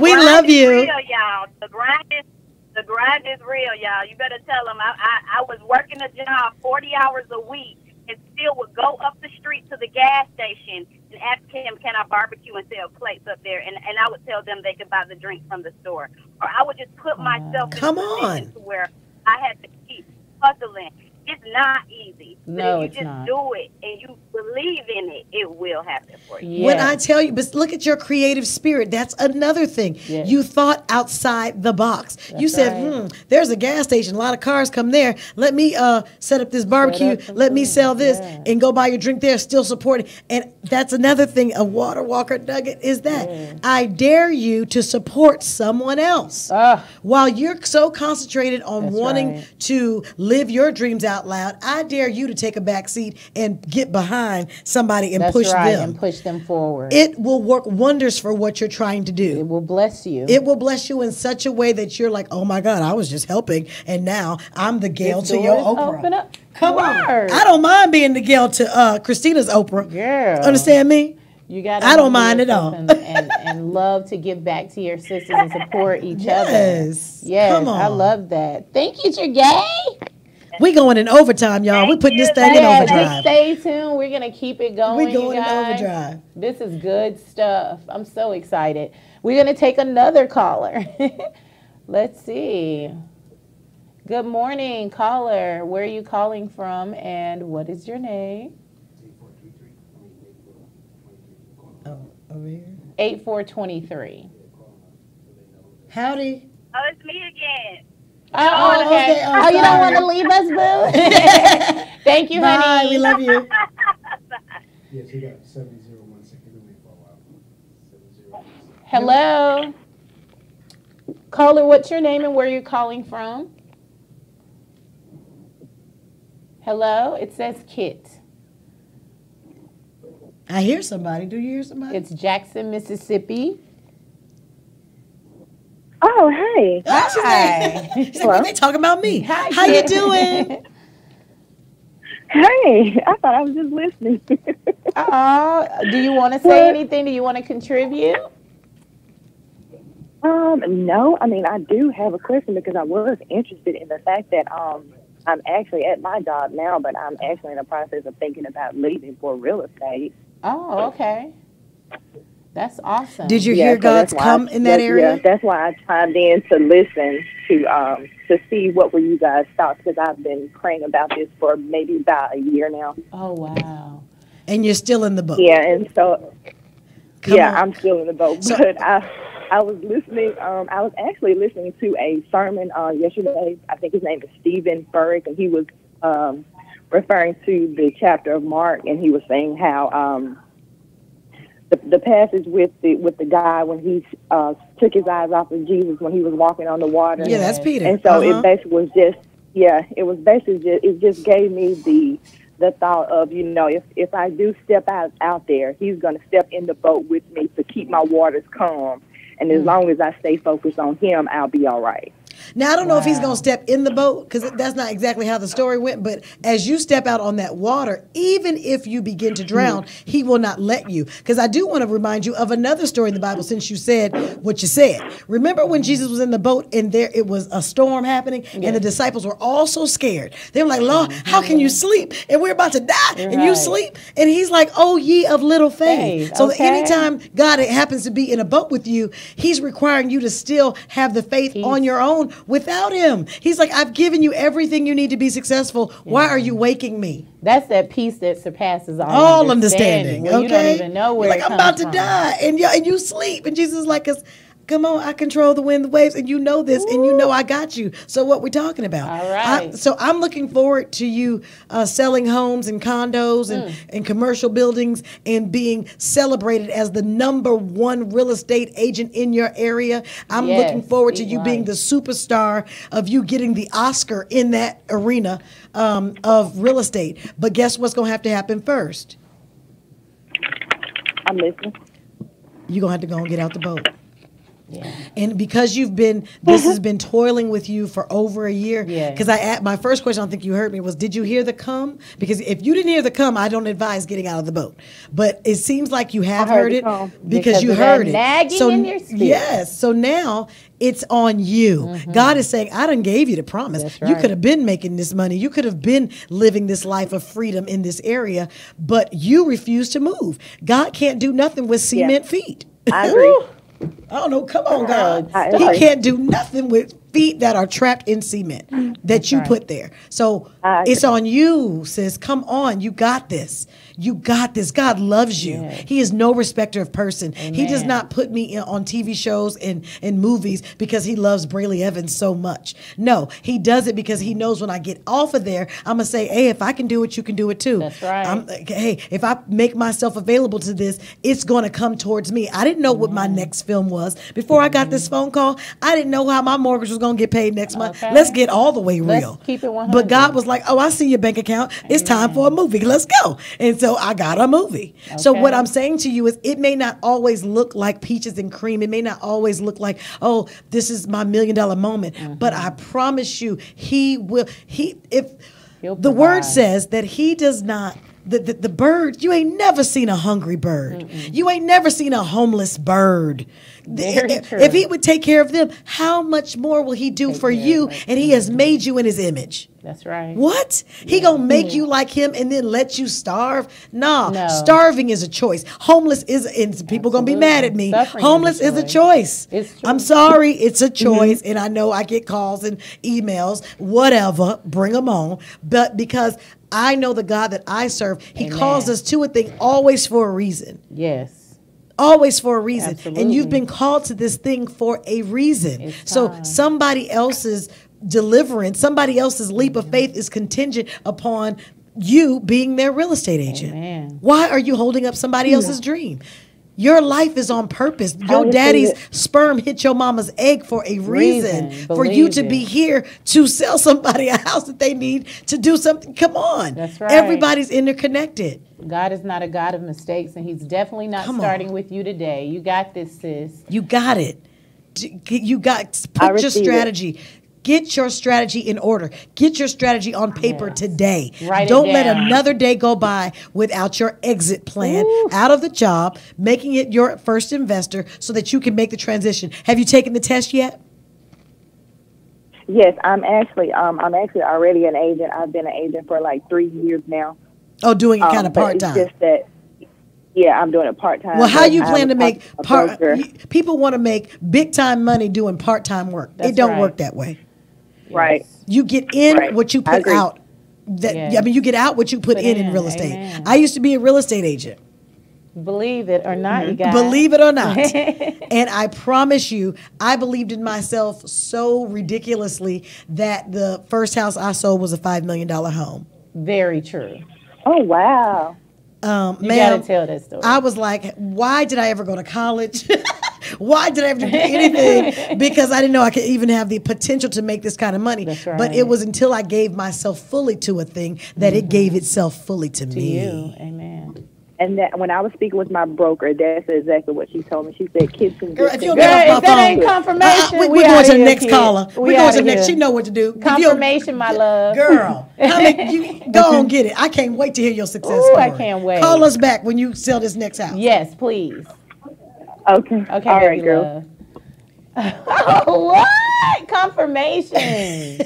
Speaker 2: We love you.
Speaker 7: Real, y'all. The grind is real, y'all. You better tell them I was working a job 40 hours a week and still would go up the street to the gas station and ask him, can I barbecue and sell plates up there? And I would tell them they could buy the drink from the store. Or I would just put myself in a position to where I had to keep hustling. It's not easy.
Speaker 1: No,
Speaker 7: but if you just do it and you believe in it, it will happen for you.
Speaker 2: Yes. When I tell you, but look at your creative spirit. That's another thing. Yes. You thought outside the box. That's you said, there's a gas station. A lot of cars come there. Let me set up this barbecue. Let me sell this and go buy your drink there, still supporting. And that's another thing, a Water Walker nugget is that I dare you to support someone else. While you're so concentrated on wanting to live your dreams out loud, I dare you to take a back seat and get behind somebody and push them.
Speaker 1: And push them forward.
Speaker 2: It will work wonders for what you're trying to do.
Speaker 1: It will bless you.
Speaker 2: It will bless you in such a way that you're like, oh my God, I was just helping, and now I'm the Gail to your Oprah.
Speaker 1: Open up.
Speaker 2: Come on. I don't mind being the Gail to Christina's Oprah.
Speaker 1: Girl.
Speaker 2: Understand me?
Speaker 1: You got.
Speaker 2: I don't mind at all.
Speaker 1: and love to give back to your sisters and support each other. Yes.
Speaker 2: Come on.
Speaker 1: I love that. Thank you, Trigay.
Speaker 2: We going in overtime, y'all. We putting this thing in overdrive.
Speaker 1: Just stay tuned. We're gonna keep it going.
Speaker 2: We going in overdrive.
Speaker 1: This is good stuff. I'm so excited. We're gonna take another caller. Let's see. Good morning, caller. Where are you calling from, and what is your name?
Speaker 2: 8423.
Speaker 1: 8423.
Speaker 2: Howdy.
Speaker 9: Oh, it's me again.
Speaker 1: Oh, okay.
Speaker 2: Oh,
Speaker 1: you don't want to leave us, boo? Thank you,
Speaker 2: Bye.
Speaker 1: honey.
Speaker 2: We love you.
Speaker 3: Yes, we got 7016. We've been waiting for a while. 7016.
Speaker 1: Hello. Caller, what's your name and where you're calling from? Hello. It says Kit.
Speaker 2: I hear somebody. Do you hear somebody?
Speaker 1: It's Jackson, Mississippi.
Speaker 4: Oh, hey.
Speaker 1: Hi.
Speaker 2: She's like, they talking about me.
Speaker 1: Hi,
Speaker 2: How you
Speaker 1: Kit.
Speaker 2: doing?
Speaker 4: Hey, I thought I was just listening.
Speaker 1: Do you want to say anything? Do you want to contribute?
Speaker 4: No, I mean, I do have a question because I was interested in the fact that I'm actually at my job now, but I'm actually in the process of thinking about leaving for real estate.
Speaker 1: Oh, okay. That's awesome.
Speaker 2: Did you hear God's come in that area?
Speaker 4: Yeah, that's why I chimed in to listen to see what were you guys' thoughts, because I've been praying about this for maybe about a year now.
Speaker 1: Oh, wow.
Speaker 2: And you're still in the boat.
Speaker 4: Yeah, and so,
Speaker 2: Come on.
Speaker 4: I'm still in the boat.
Speaker 2: So-
Speaker 4: But I was listening, I was actually listening to a sermon yesterday. I think his name is Stephen Furtick, and he was referring to the chapter of Mark, and he was saying how the passage with the guy when he took his eyes off of Jesus when he was walking on the water.
Speaker 2: Yeah, that's Peter.
Speaker 4: And so it basically was just, it just gave me the thought of, if I do step out there, he's going to step in the boat with me to keep my waters calm. And as long as I stay focused on him, I'll be all right.
Speaker 2: Now, I don't know if he's going to step in the boat, because that's not exactly how the story went. But as you step out on that water, even if you begin to drown, he will not let you. Because I do want to remind you of another story in the Bible, since you said what you said. Remember when Jesus was in the boat and there it was a storm happening, and the disciples were all so scared. They were like, Lord, how can you sleep? And we're about to die, and you sleep? And he's like, oh, ye of little faith. So anytime God happens to be in a boat with you, he's requiring you to still have the faith on your own without him. He's like, I've given you everything you need to be successful. Why are you waking me?
Speaker 1: That's that peace that surpasses all understanding.
Speaker 2: Okay?
Speaker 1: You don't even know where
Speaker 2: You're like, I'm about to die. And you sleep. And Jesus is like, come on, I control the wind, the waves, and you know this, and you know I got you. So what we talking about?
Speaker 1: All right.
Speaker 2: So I'm looking forward to you selling homes and condos and commercial buildings and being celebrated as the #1 real estate agent in your area. I'm looking forward to you being the superstar of you getting the Oscar in that arena of real estate. But guess what's going to have to happen first?
Speaker 4: I'm listening.
Speaker 2: You're going to have to go and get out the boat. Yeah. And because this has been toiling with you for over a year. Because my first question, I don't think you heard me, was, did you hear the come? Because if you didn't hear the come, I don't advise getting out of the boat. But it seems like you have heard it because you heard it.
Speaker 1: Nagging in your spirit.
Speaker 2: Yes. So now it's on you. God is saying, I done gave you the promise.
Speaker 1: That's right.
Speaker 2: You could have been making this money. You could have been living this life of freedom in this area, but you refuse to move. God can't do nothing with cement feet.
Speaker 4: I agree.
Speaker 2: I don't know. Come on, God. He can't do nothing with feet that are trapped in cement that you put there. So it's on you, sis. Come on. You got this. You got this. God loves you. Yes. He is no respecter of person. Amen. He does not put me on TV shows and movies because he loves Brayley Evans so much. No, he does it because he knows when I get off of there, I'm going to say, hey, if I can do it, you can do it too.
Speaker 1: That's right.
Speaker 2: Hey, if I make myself available to this, it's going to come towards me. I didn't know what my next film was. Before I got this phone call, I didn't know how my mortgage was going to get paid next month. Let's get all the way real.
Speaker 1: Let's keep it 100.
Speaker 2: But God was like, oh, I see your bank account. It's time for a movie. Let's go. And so I got a movie. Okay. So what I'm saying to you is, it may not always look like peaches and cream. It may not always look like, oh, this is my $1 million moment. But I promise you, he will. The word says that he does not. The bird, you ain't never seen a hungry bird. You ain't never seen a homeless bird. If he would take care of them, how much more will he do for you? And he has made you in his image.
Speaker 1: That's right.
Speaker 2: What? He gonna make you like him and then let you starve? No. Starving is a choice. Homeless is, and people gonna be mad at me. Homeless is a choice. I'm sorry, it's a choice. And I know I get calls and emails, whatever, bring them on. But because I know the God that I serve, he calls us to a thing always for a reason.
Speaker 1: Yes.
Speaker 2: Always for a reason.
Speaker 1: Absolutely.
Speaker 2: And you've been called to this thing for a reason.
Speaker 1: It's
Speaker 2: So
Speaker 1: time.
Speaker 2: somebody else's deliverance, somebody else's leap of faith is contingent upon you being their real estate agent.
Speaker 1: Amen.
Speaker 2: Why are you holding up somebody else's dream? Your life is on purpose. Your
Speaker 4: receive
Speaker 2: daddy's
Speaker 4: it.
Speaker 2: sperm hit your mama's egg for a reason. For you
Speaker 1: Believe
Speaker 2: to
Speaker 1: it.
Speaker 2: be here to sell somebody a house that they need to do something. Come on.
Speaker 1: That's right.
Speaker 2: Everybody's interconnected.
Speaker 1: God is not a God of mistakes, and he's definitely not
Speaker 2: Come on.
Speaker 1: starting with you today. You got this, sis.
Speaker 2: You got it. You got
Speaker 4: I
Speaker 2: put your
Speaker 4: receive it.
Speaker 2: strategy. Get your strategy in order. Get your strategy on paper
Speaker 1: Yes.
Speaker 2: today.
Speaker 1: Write it
Speaker 2: Don't let
Speaker 1: down.
Speaker 2: another day go by without your exit plan
Speaker 1: Ooh.
Speaker 2: out of the job, making it your first investor so that you can make the transition. Have you taken the test yet?
Speaker 4: Yes, I'm actually already an agent. I've been an agent for like 3 years now.
Speaker 2: Oh, doing it kind of
Speaker 4: But
Speaker 2: part-time.
Speaker 4: It's just that, yeah, I'm doing it part-time.
Speaker 2: Well, how
Speaker 4: but
Speaker 2: you
Speaker 4: I'm
Speaker 2: plan to make
Speaker 4: a broker.
Speaker 2: people want to make big-time money doing part-time work.
Speaker 1: That's
Speaker 2: it don't
Speaker 1: right.
Speaker 2: work that way.
Speaker 4: Right.
Speaker 2: You get in
Speaker 4: Right.
Speaker 2: what you
Speaker 4: I
Speaker 2: put
Speaker 4: agree.
Speaker 2: out. That
Speaker 1: Yes.
Speaker 2: I mean, you get out what you put
Speaker 1: Put
Speaker 2: in
Speaker 1: in.
Speaker 2: real estate.
Speaker 1: Amen.
Speaker 2: I used to be a real estate agent.
Speaker 1: Believe it or not, you guys.
Speaker 2: Believe it or not. And I promise you, I believed in myself so ridiculously that the first house I sold was a $5 million home.
Speaker 1: Very true.
Speaker 4: Oh, wow.
Speaker 1: You
Speaker 2: Ma'am,
Speaker 1: gotta tell that story.
Speaker 2: I was like, why did I ever go to college? Why did I ever do anything? Because I didn't know I could even have the potential to make this kind of money.
Speaker 1: That's
Speaker 2: But
Speaker 1: right.
Speaker 2: it was until I gave myself fully to a thing that it gave itself fully to
Speaker 1: to
Speaker 2: me.
Speaker 1: you. Amen.
Speaker 4: And that when I was speaking with my broker, that's exactly what she told me. She said, "Kids can
Speaker 2: Girl,
Speaker 4: get
Speaker 2: if you'll
Speaker 4: things
Speaker 2: get
Speaker 1: Girl,
Speaker 2: off
Speaker 1: if
Speaker 2: my
Speaker 1: that
Speaker 2: phone.
Speaker 1: ain't confirmation,
Speaker 2: we're
Speaker 1: we
Speaker 2: going
Speaker 1: outta
Speaker 2: to the
Speaker 1: here,
Speaker 2: next
Speaker 1: kid.
Speaker 2: caller.
Speaker 1: We
Speaker 2: We're going
Speaker 1: outta
Speaker 2: to the next.
Speaker 1: here.
Speaker 2: She know what to do. If you'll-
Speaker 1: Confirmation, my love.
Speaker 2: Girl, you go on get it. I can't wait to hear your success
Speaker 1: Ooh,
Speaker 2: story.
Speaker 1: I can't wait.
Speaker 2: Call us back when you sell this next house.
Speaker 1: Yes, please.
Speaker 4: Okay.
Speaker 1: Okay,
Speaker 4: All
Speaker 1: baby
Speaker 4: right, girl.
Speaker 1: love. What? Confirmation.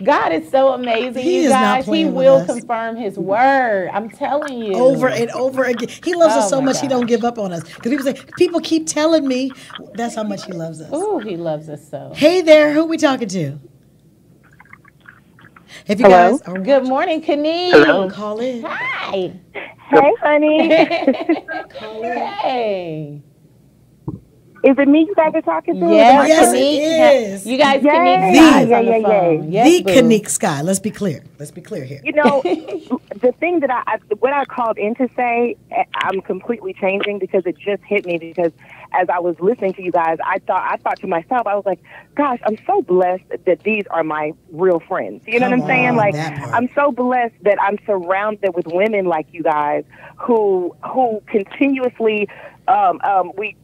Speaker 1: God is so amazing,
Speaker 2: He
Speaker 1: you
Speaker 2: is not
Speaker 1: guys. He
Speaker 2: playing with
Speaker 1: will
Speaker 2: us.
Speaker 1: confirm his word. I'm telling you.
Speaker 2: Over and over again. He loves us
Speaker 1: Oh,
Speaker 2: so
Speaker 1: my
Speaker 2: much he don't
Speaker 1: gosh.
Speaker 2: give up on us. Because people keep telling me that's how much he loves us.
Speaker 1: Ooh, he loves us so.
Speaker 2: Hey there, who we talking to? If you
Speaker 4: Hello?
Speaker 2: guys are
Speaker 1: Good morning, Kanique.
Speaker 6: Hello?
Speaker 2: call in.
Speaker 1: Hi.
Speaker 4: Hey, honey.
Speaker 1: Hey.
Speaker 4: Is it me you guys are talking to?
Speaker 1: Yes,
Speaker 2: Yes,
Speaker 1: Kanique.
Speaker 2: it is.
Speaker 1: You guys,
Speaker 4: Yay.
Speaker 1: Kanique
Speaker 2: The-
Speaker 1: Sky's
Speaker 4: Yeah,
Speaker 1: on the
Speaker 4: yeah, yeah.
Speaker 1: phone. Yes,
Speaker 2: The
Speaker 1: boo.
Speaker 2: Kanique Sky. Let's be clear. Let's be clear here.
Speaker 4: You know, the thing that what I called in to say, I'm completely changing because it just hit me because as I was listening to you guys, I thought to myself, I was like, gosh, I'm so blessed that these are my real friends. You know
Speaker 2: Come
Speaker 4: what I'm saying?
Speaker 2: on,
Speaker 4: Like,
Speaker 2: that part.
Speaker 4: I'm so blessed that I'm surrounded with women like you guys who continuously we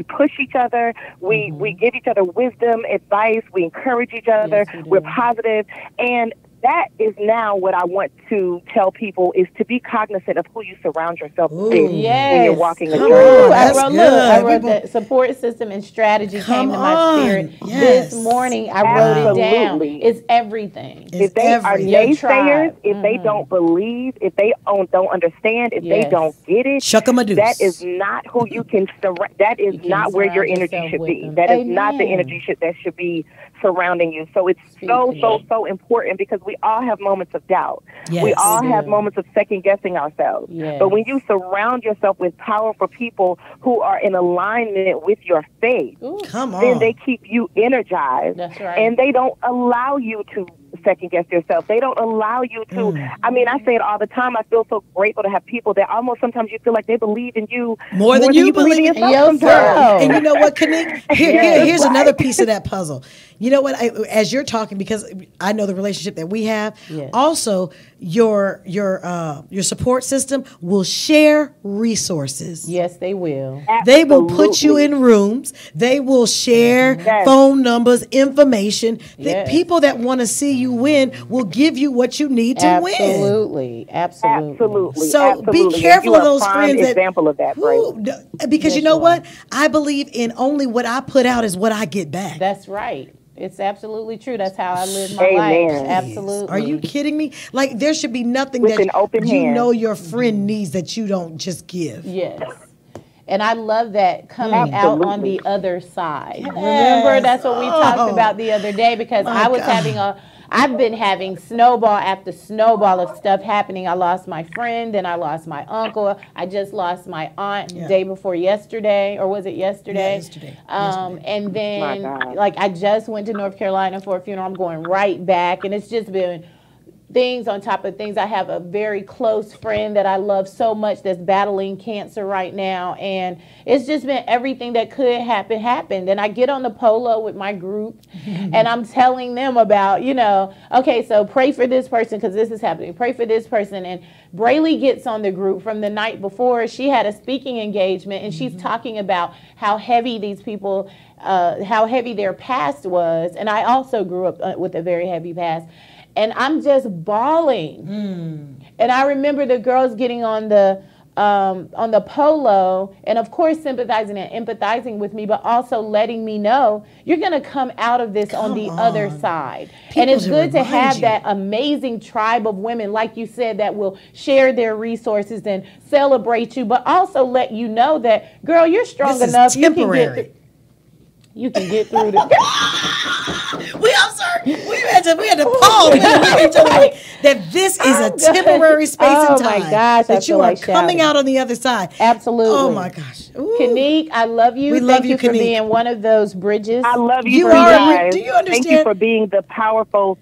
Speaker 4: push each other, we give each other wisdom, advice, we encourage each other,
Speaker 1: Yes, we do.
Speaker 4: we're positive, and that is now what I want to tell people is to be cognizant of who you surround yourself
Speaker 2: Ooh.
Speaker 4: with
Speaker 1: Yes.
Speaker 4: when you're walking a
Speaker 2: Come
Speaker 4: journey.
Speaker 2: on,
Speaker 1: I
Speaker 2: that's
Speaker 1: wrote,
Speaker 2: good.
Speaker 1: I wrote
Speaker 2: We
Speaker 1: that support system and strategy
Speaker 2: Come
Speaker 1: came to my
Speaker 2: on.
Speaker 1: spirit
Speaker 2: Yes.
Speaker 1: this morning. I wrote it down.
Speaker 4: Absolutely.
Speaker 1: It's everything.
Speaker 2: It's
Speaker 4: If they are
Speaker 2: everything.
Speaker 1: Your
Speaker 4: naysayers,
Speaker 1: tribe.
Speaker 4: if they don't believe, if they don't understand, if they
Speaker 1: Yes.
Speaker 4: don't get it,
Speaker 2: Shuck 'em a deuce.
Speaker 4: that is not who you can surround. That is
Speaker 1: You can't
Speaker 4: not where your
Speaker 1: surround
Speaker 4: energy
Speaker 1: yourself
Speaker 4: should
Speaker 1: with
Speaker 4: be.
Speaker 1: them.
Speaker 4: That is not the
Speaker 1: Amen.
Speaker 4: energy that should be surrounding you. So it's
Speaker 1: Speak
Speaker 4: so
Speaker 1: to
Speaker 4: so important because we all have moments of doubt.
Speaker 2: Yes.
Speaker 4: We all
Speaker 1: We
Speaker 4: have
Speaker 1: do.
Speaker 4: moments of second guessing ourselves.
Speaker 1: Yes.
Speaker 4: But when you surround yourself with powerful people who are in alignment with your faith,
Speaker 1: Ooh,
Speaker 2: Come on.
Speaker 4: then they keep you energized.
Speaker 1: That's right.
Speaker 4: And they don't allow you to second guess yourself. They don't allow you to. I mean, I say it all the time. I feel so grateful to have people that almost sometimes you feel like they believe in you
Speaker 2: More than you
Speaker 4: believe in
Speaker 2: believe in
Speaker 4: yourself.
Speaker 1: yourself.
Speaker 4: sometimes.
Speaker 2: And you know what, Kanique?
Speaker 4: Yes,
Speaker 2: Here's
Speaker 4: right.
Speaker 2: another piece of that puzzle. You know what? As you're talking, because I know the relationship that we have.
Speaker 1: Yes.
Speaker 2: Also, your support system will share resources.
Speaker 1: yes, they will.
Speaker 2: They will put you
Speaker 4: Absolutely.
Speaker 2: in rooms. They will share
Speaker 4: Yes.
Speaker 2: phone numbers, information. The
Speaker 1: Yes.
Speaker 2: people that want to see you win will give you what you need to win.
Speaker 1: Absolutely. Absolutely.
Speaker 4: Absolutely.
Speaker 2: So
Speaker 4: absolutely.
Speaker 2: be careful
Speaker 4: you
Speaker 2: of
Speaker 4: are
Speaker 2: those
Speaker 4: a prime
Speaker 2: friends that
Speaker 4: example of that, Bray.
Speaker 2: Ooh, because
Speaker 1: Yes,
Speaker 2: you know
Speaker 1: you are.
Speaker 2: what? I believe in only what I put out is what I get back.
Speaker 1: That's right. It's absolutely true. That's how I live my
Speaker 4: Amen.
Speaker 1: life. Absolutely.
Speaker 2: Are you kidding me? Like there should be nothing
Speaker 4: With
Speaker 2: that
Speaker 4: an open
Speaker 2: you
Speaker 4: hand.
Speaker 2: know your friend needs that you don't just give.
Speaker 1: Yes. And I love that coming out on
Speaker 4: Absolutely.
Speaker 1: the other side. Remember, that's what we talked
Speaker 2: Oh.
Speaker 1: about the other day because
Speaker 2: My
Speaker 1: I was
Speaker 2: God.
Speaker 1: having I've been having snowball after snowball of stuff happening. I lost my friend, then I lost my uncle. I just lost my aunt the day before yesterday, or was it yesterday?
Speaker 2: Yeah, yesterday.
Speaker 1: And then, like, I just went to North Carolina for a funeral. I'm going right back, and it's just been things on top of things. I have a very close friend that I love so much that's battling cancer right now, and it's just been everything that could happen happened. And I get on the polo with my group and I'm telling them about, you know, okay, so pray for this person because this is happening, pray for this person. And Braylee gets on the group from the night before. She had a speaking engagement, and she's talking about how heavy these people, how heavy their past was. And I also grew up with a very heavy past. And I'm just bawling. And I remember the girls getting on the polo, and of course sympathizing and empathizing with me, but also letting me know you're going to come out of this on the other side. And it's good to have that amazing tribe of women, like you said, that will share their resources and celebrate you, but also let you know that, girl, you're strong enough. You can get through this.
Speaker 2: I'm sorry. We had to pause. That this is a temporary space and time.
Speaker 1: Oh my gosh!
Speaker 2: That you are coming out on the other side.
Speaker 1: Absolutely.
Speaker 2: Oh my gosh.
Speaker 1: Kanique, I love you. Thank you for being one of those bridges.
Speaker 8: I love you.
Speaker 2: Do you understand?
Speaker 8: Thank you for being the powerful,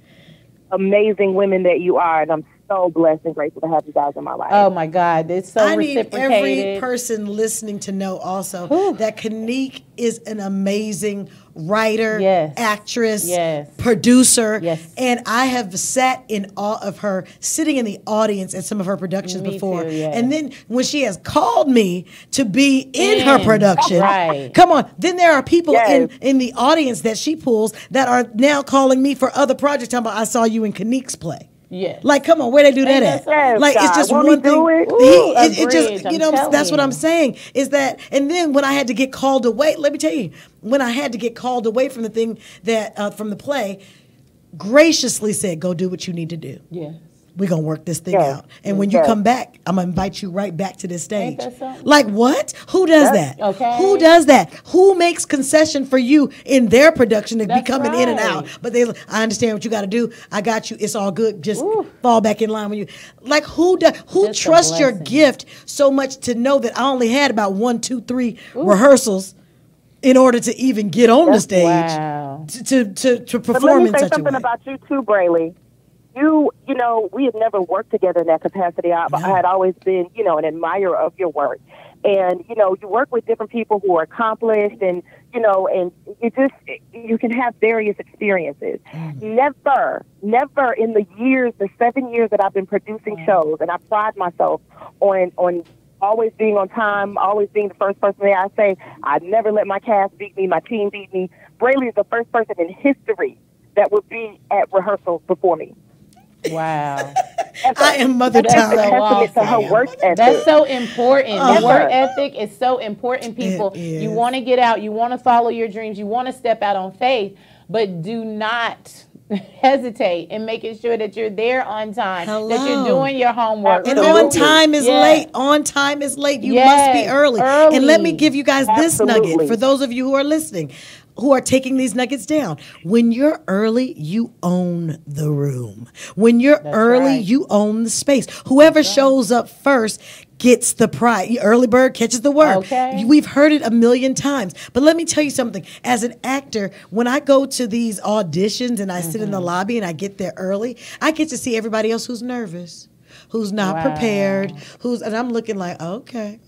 Speaker 8: amazing women that you are, and I'm so blessed and grateful to have you guys in my life.
Speaker 1: Oh my God, it's so
Speaker 2: reciprocated.
Speaker 1: I
Speaker 2: need every person listening to know also that Kanique is an amazing writer, actress, producer, and I have sat in awe of her, sitting in the audience at some of her productions before. And then when she has called me to be in her production, come on, then there are people in the audience that she pulls that are now calling me for other projects. Talking about, I saw you in Kanique's play. Like, come on, where they do that at? Like, it's just one thing. It just, you know, that's what I'm saying is that, and then when I had to get called away, let me tell you, when I had to get called away from the thing that, from the play, graciously said, go do what you need to do. We're going to work this thing out. And when you come back, I'm going to invite you right back to this stage. Like, what? Who does that? Who does that? Who makes concession for you in their production to be coming in and out? But I understand what you got to do. I got you. It's all good. Just fall back in line with you. Like, who trusts your gift so much to know that I only had about 1, 2, 3 rehearsals in order to even get on the stage to perform in such a way?
Speaker 8: Let me say something about you too, Braylee. You know, we had never worked together in that capacity. I had always been, you know, an admirer of your work. And, you know, you work with different people who are accomplished and, you know, and you can have various experiences. Never in the 7 years that I've been producing shows, and I pride myself on always being on time, always being the first person there. I say, I never let my cast beat me, my team beat me. Braylee is the first person in history that would be at rehearsals before me.
Speaker 1: Wow.
Speaker 2: I am Mother Time.
Speaker 1: That's so important. The work ethic is so important, people. You want to get out, you want to follow your dreams, you want to step out on faith, but do not hesitate in making sure that you're there on time, that you're doing your homework.
Speaker 2: And on time is late. On time is late. You must be early. And let me give you guys this nugget for those of you who are listening, who are taking these nuggets down. When you're early, you own the room. When you're early, you own the space. Whoever shows up first gets the prize. Early bird catches the worm. We've heard it a million times. But let me tell you something. As an actor, when I go to these auditions and I sit in the lobby and I get there early, I get to see everybody else who's nervous, who's not prepared, and I'm looking like, okay.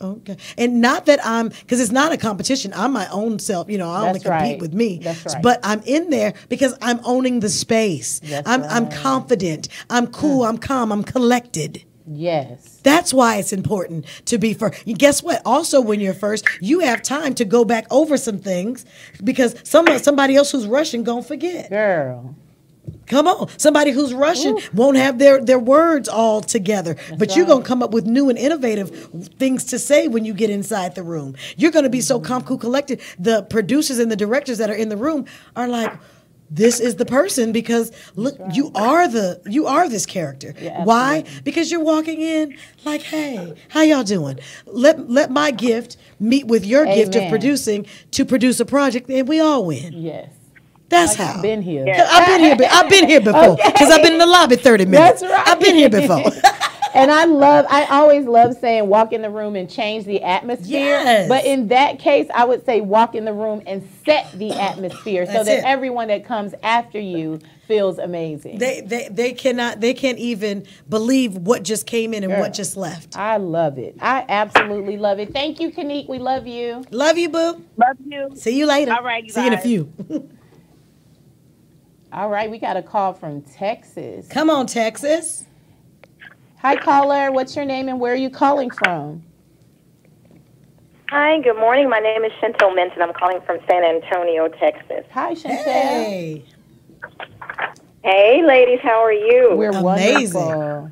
Speaker 2: And not that because it's not a competition. I'm my own self, you know, I only compete with me. But I'm in there because I'm owning the space. I'm confident. I'm cool. I'm calm. I'm collected.
Speaker 1: Yes.
Speaker 2: That's why it's important to be first. Guess what? Also, when you're first, you have time to go back over some things because somebody else who's rushing gonna forget.
Speaker 1: Girl.
Speaker 2: Come on. Somebody who's rushing won't have their words all together. But you're going to come up with new and innovative things to say when you get inside the room. You're going to be so calm, cool, collected. The producers and the directors that are in the room are like, this is the person because look, you are this character. Why? Because you're walking in like, hey, how y'all doing? Let my gift meet with your gift of producing to produce a project and we all win.
Speaker 1: Yes.
Speaker 2: That's
Speaker 1: like
Speaker 2: how.
Speaker 1: I've been here.
Speaker 2: Yeah. I've been here before because I've been in the lobby 30 minutes.
Speaker 1: That's right.
Speaker 2: I've been here before.
Speaker 1: And I always love saying walk in the room and change the atmosphere.
Speaker 2: Yes.
Speaker 1: But in that case, I would say walk in the room and set the atmosphere so that everyone that comes after you feels amazing.
Speaker 2: They can't even believe what just came in and what just left.
Speaker 1: I love it. I absolutely love it. Thank you, Kanique. We love you.
Speaker 2: Love you, boo.
Speaker 5: Love you.
Speaker 2: See you later.
Speaker 5: All right, you
Speaker 2: See you in a
Speaker 5: guys.
Speaker 2: few.
Speaker 1: All right, we got a call from Texas.
Speaker 2: Come on, Texas.
Speaker 1: Hi, caller. What's your name and where are you calling from?
Speaker 9: Hi, good morning. My name is Chantel Minton. I'm calling from San Antonio, Texas.
Speaker 1: Hi, Chantel.
Speaker 2: Hey.
Speaker 9: Hey, ladies. How are you?
Speaker 1: We're
Speaker 2: Amazing.
Speaker 1: wonderful.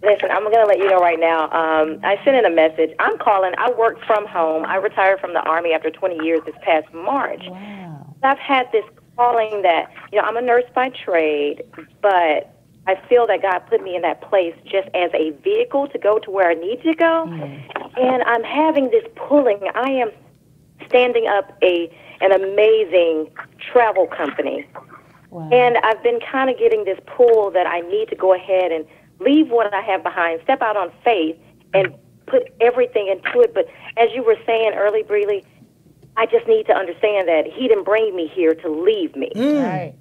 Speaker 9: Listen, I'm going to let you know right now. I sent in a message. I'm calling. I work from home. I retired from the Army after 20 years this past March.
Speaker 1: Wow.
Speaker 9: I've had this calling that, I'm a nurse by trade, but I feel that God put me in that place just as a vehicle to go to where I need to go. And I'm having this pulling. I am standing up an amazing travel company.
Speaker 1: Wow.
Speaker 9: And I've been kind of getting this pull that I need to go ahead and leave what I have behind, step out on faith, and put everything into it. But as you were saying early, Breely, I just need to understand that He didn't bring me here to leave me.
Speaker 1: Right.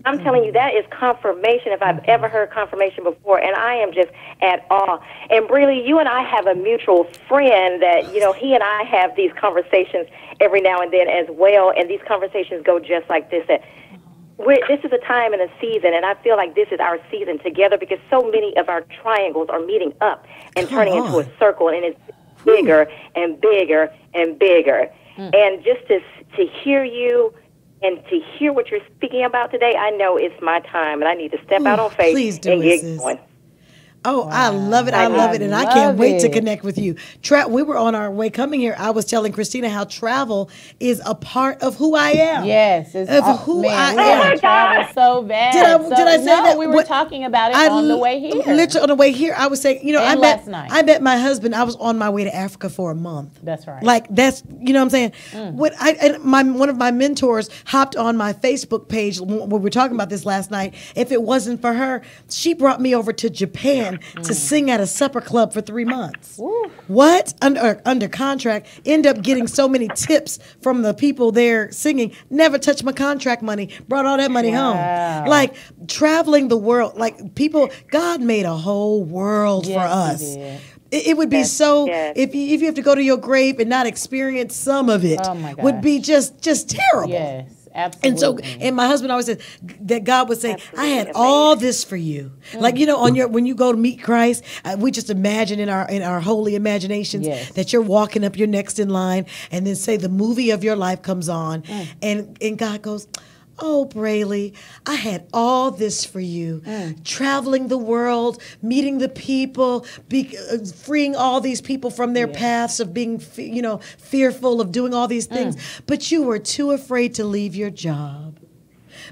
Speaker 9: I'm telling you, that is confirmation if I've ever heard confirmation before, and I am just at awe. And Breely, you and I have a mutual friend that, he and I have these conversations every now and then as well, and these conversations go just like this, that this is a time and a season, and I feel like this is our season together because so many of our triangles are meeting up and turning into a circle, and it's bigger and bigger and bigger. And just to hear you and to hear what you're speaking about today, I know it's my time, and I need to step out on faith and get going.
Speaker 2: Oh, wow. I love it. I love it. And I can't wait to connect with you. We were on our way coming here. I was telling Christina how travel is a part of who I am.
Speaker 1: Yes.
Speaker 2: It's who I am.
Speaker 1: Oh, my God. So bad.
Speaker 2: Did I say that?
Speaker 1: We were talking about it on the way here.
Speaker 2: Literally on the way here, I was saying,
Speaker 1: last night.
Speaker 2: I met my husband. I was on my way to Africa for a month.
Speaker 1: That's right.
Speaker 2: Like, that's, what I'm saying? One of my mentors hopped on my Facebook page when we were talking about this last night. If it wasn't for her, she brought me over to Japan to sing at a supper club for 3 months.
Speaker 1: Ooh.
Speaker 2: What? Under contract. End up getting so many tips from the people there singing. Never touched my contract money. Brought all that money home. Like, traveling the world. Like, people, God made a whole world for us.
Speaker 1: He did.
Speaker 2: It would be if you have to go to your grave and not experience some of it, would be just terrible.
Speaker 1: Yes. Absolutely.
Speaker 2: And my husband always said that God would say, I had all this for you. Like, when you go to meet Christ, we just imagine in our holy imaginations that you're walking up, you're next in line, and then say the movie of your life comes on, and God goes, oh, Braley, I had all this for you. Traveling the world, meeting the people, freeing all these people from their paths of being, fearful of doing all these things. But you were too afraid to leave your job.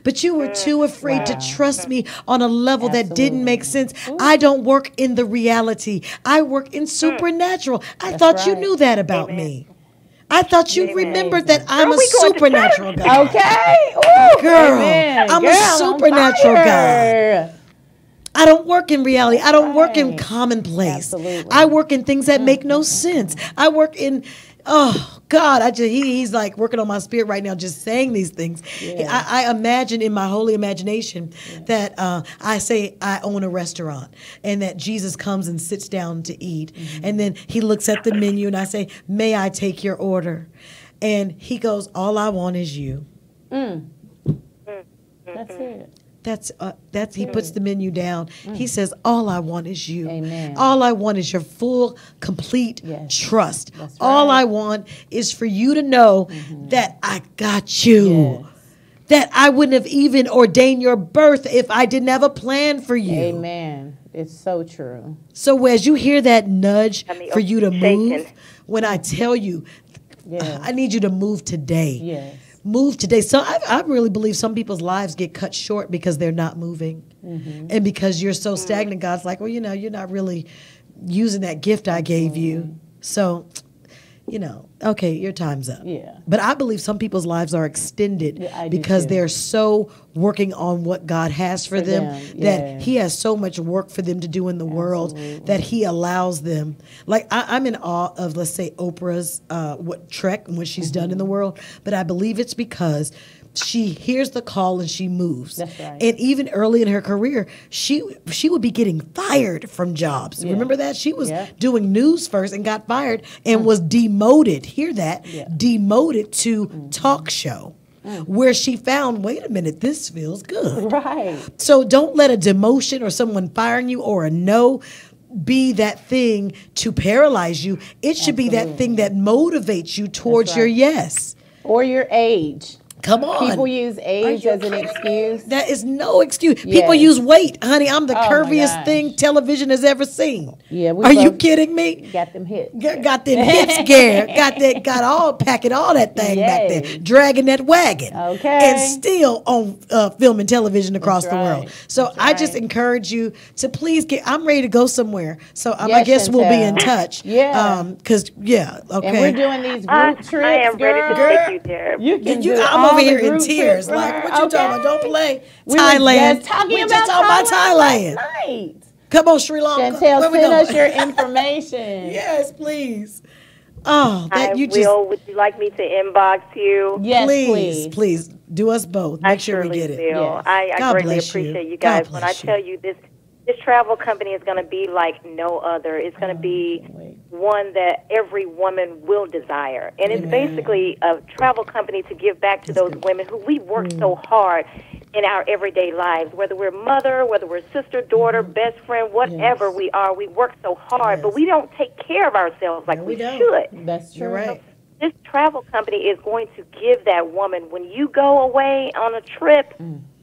Speaker 2: But you were too afraid to trust me on a level that didn't make sense. I don't work in the reality. I work in supernatural. I thought you knew that about me. I thought you remembered that I'm a supernatural God.
Speaker 1: Okay. Ooh,
Speaker 2: girl, I'm a supernatural God. I don't work in reality. I don't work in commonplace.
Speaker 1: Absolutely.
Speaker 2: I work in things that make no sense. I work in, oh God, he's like working on my spirit right now, just saying these things. Yeah. I imagine in my holy imagination that I say I own a restaurant and that Jesus comes and sits down to eat. And then he looks at the menu and I say, may I take your order? And he goes, all I want is you.
Speaker 1: That's it.
Speaker 2: That's he puts the menu down. He says, all I want is you.
Speaker 1: Amen.
Speaker 2: All I want is your full, complete trust.
Speaker 1: That's right.
Speaker 2: All I want is for you to know that I got you.
Speaker 1: Yes.
Speaker 2: That I wouldn't have even ordained your birth if I didn't have a plan for you.
Speaker 1: Amen. It's so true.
Speaker 2: So as you hear that nudge for you to move, when I tell you, I need you to move today.
Speaker 1: Yes.
Speaker 2: Move today. So I really believe some people's lives get cut short because they're not moving. And because you're so stagnant, God's like, well, you're not really using that gift I gave you. So okay, your time's up.
Speaker 1: Yeah.
Speaker 2: But I believe some people's lives are extended because they're so working on what God has for them that He has so much work for them to do in the world that He allows them. Like I'm in awe of, let's say, Oprah's trek and what she's done in the world, but I believe it's because she hears the call and she moves.
Speaker 1: That's right.
Speaker 2: And even early in her career, she would be getting fired from jobs. Yeah. Remember that? She was doing news first and got fired and was demoted. Hear that? Yeah. Demoted to talk show. Where she found, wait a minute, this feels good.
Speaker 1: Right.
Speaker 2: So don't let a demotion or someone firing you or a no be that thing to paralyze you. It should be that thing that motivates you towards your yes.
Speaker 1: Or your age.
Speaker 2: Come on.
Speaker 1: People use age as an excuse.
Speaker 2: That is no excuse. Yes. People use weight. Honey, I'm the curviest thing television has ever seen.
Speaker 1: Yeah,
Speaker 2: are you kidding me?
Speaker 1: Got them hits.
Speaker 2: Got them hits, Gare. Packing all that thing back there. Dragging that wagon.
Speaker 1: Okay.
Speaker 2: And still on film and television across the world. So I just encourage you to please I'm ready to go somewhere. So I guess we'll be in touch.
Speaker 1: Yeah.
Speaker 2: Because, okay.
Speaker 1: And we're doing these group trips,
Speaker 8: I am ready to take you there.
Speaker 1: You can do
Speaker 2: I'm over here in tears. Like, what you talking about? Don't play. Thailand.
Speaker 1: We
Speaker 2: just talking about Thailand.
Speaker 1: Night.
Speaker 2: Come on, Sri Lanka.
Speaker 1: Chantel, send us your information.
Speaker 2: Yes, please. Oh,
Speaker 8: Would you like me to inbox you?
Speaker 1: Yes,
Speaker 2: please. Do us both. Make sure we get it.
Speaker 8: Yes. I greatly appreciate you guys. When I tell you this travel company is going to be like no other. It's going to be one that every woman will desire. And it's basically a travel company to give back to those women who we work so hard in our everyday lives, whether we're mother, whether we're sister, daughter, best friend, whatever we are. We work so hard, but we don't take care of ourselves like we should.
Speaker 1: That's true.
Speaker 2: You're right.
Speaker 8: This travel company is going to give that woman, when you go away on a trip,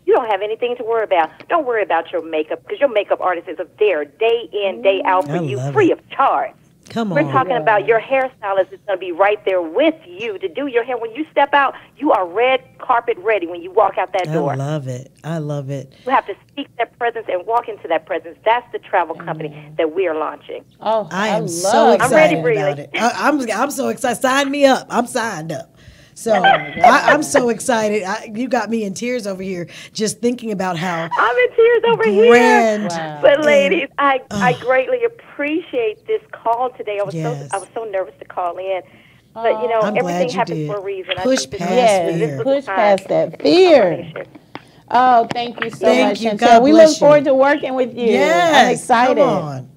Speaker 8: you don't have anything to worry about. Don't worry about your makeup, because your makeup artist is there day in, day out for you, free of charge.
Speaker 2: Come on.
Speaker 8: We're talking about your hairstylist is going to be right there with you to do your hair. When you step out, you are red carpet ready when you walk out that door.
Speaker 2: I love it.
Speaker 8: You have to speak that presence and walk into that presence. That's the travel company that we are launching.
Speaker 1: Oh,
Speaker 2: I am so excited
Speaker 8: I'm ready,
Speaker 2: about it. I'm so excited. Sign me up. I'm signed up. So I'm so excited. You got me in tears over here just thinking about how
Speaker 8: I'm in tears over
Speaker 2: here.
Speaker 1: Wow.
Speaker 8: But ladies, I greatly appreciate this call today. I was so nervous to call in. But
Speaker 2: I'm
Speaker 8: everything happens for a reason.
Speaker 2: Push past fear.
Speaker 1: Push past that fear. Oh, thank you so much, Chantel.
Speaker 2: God
Speaker 1: we look forward to working with you.
Speaker 2: Yes,
Speaker 1: I'm excited.
Speaker 2: Come on.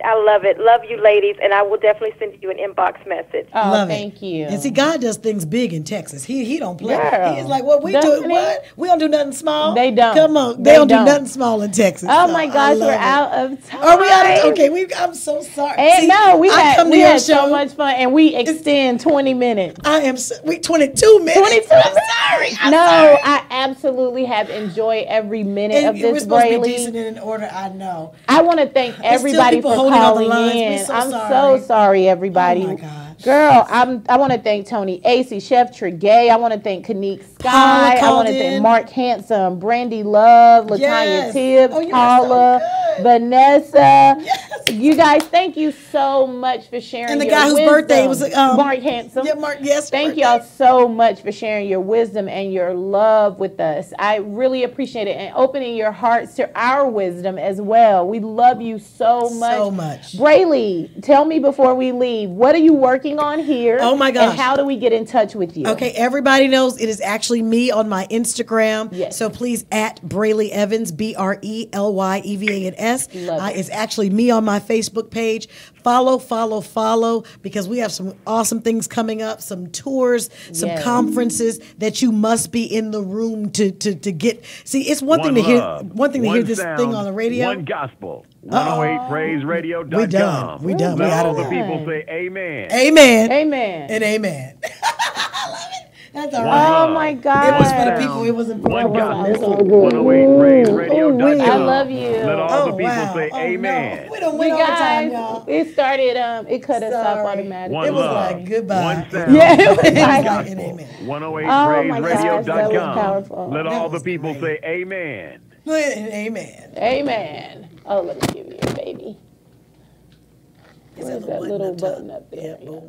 Speaker 8: I love it. Love you, ladies, and I will definitely send you an inbox message.
Speaker 1: Oh,
Speaker 2: love
Speaker 1: thank you.
Speaker 2: And see, God does things big in Texas. He don't play.
Speaker 1: Girl.
Speaker 2: He's like, what we do? What? We don't do nothing small.
Speaker 1: They don't.
Speaker 2: Come on, they don't do nothing small in Texas.
Speaker 1: Oh my gosh, we're out of time.
Speaker 2: Are we out of? Okay, I'm so sorry.
Speaker 1: And
Speaker 2: see,
Speaker 1: we had so much fun, and we extend 20 minutes.
Speaker 2: We 22 minutes.
Speaker 1: 22.
Speaker 2: I'm sorry.
Speaker 1: I absolutely have enjoyed every minute of this.
Speaker 2: We're supposed to be
Speaker 1: Braley.
Speaker 2: decent and in order. I know.
Speaker 1: I want to thank everybody for calling in. I'm so sorry, everybody.
Speaker 2: Oh my gosh.
Speaker 1: Girl, I want to thank Tony Acey, Chef Tregay. I want to thank Kanique Sky. I want to thank Mark Handsome, Brandy Love, Latanya Tibbs, Paula, Vanessa. Yes. You guys, thank you so much for sharing.
Speaker 2: And the
Speaker 1: your
Speaker 2: guy whose birthday was
Speaker 1: Mark Handsome.
Speaker 2: Yeah, Mark. Yes.
Speaker 1: Thank y'all so much for sharing your wisdom and your love with us. I really appreciate it, and opening your hearts to our wisdom as well. We love you so much.
Speaker 2: So much.
Speaker 1: Braley, tell me before we leave, what are you working on here?
Speaker 2: Oh my gosh.
Speaker 1: And how do we get in touch with you?
Speaker 2: Okay, everybody knows it is actually me on my Instagram.
Speaker 1: Yes.
Speaker 2: So please at Braley Evans, BRELYEVANS. It's actually me on my Facebook page. Follow, because we have some awesome things coming up, some tours, some conferences that you must be in the room to get. See, it's one thing to hear this thing on the radio.
Speaker 10: One gospel. 108PraiseRadio.com.
Speaker 2: We done.
Speaker 10: Let all the people say amen.
Speaker 2: Amen.
Speaker 1: Amen.
Speaker 2: And amen. I love it. That's all
Speaker 1: right.
Speaker 2: Oh
Speaker 1: my God.
Speaker 2: It was for the people. It wasn't for
Speaker 10: one gospel. 108PraiseRadio.com.
Speaker 1: I love you.
Speaker 10: Let all the people say amen.
Speaker 2: No. We don't win all the time, y'all.
Speaker 1: It started, it cut us off automatically.
Speaker 10: One
Speaker 2: it was
Speaker 10: love.
Speaker 2: like goodbye.
Speaker 10: One sound.
Speaker 1: Yeah, it was
Speaker 10: One
Speaker 1: like
Speaker 10: gospel.
Speaker 2: amen.
Speaker 10: 108PraiseRadio.com. Let all the people say amen.
Speaker 2: Amen.
Speaker 1: Amen. Oh, let me give you a baby.
Speaker 2: Is
Speaker 1: Where's that little button up there?
Speaker 2: Yeah.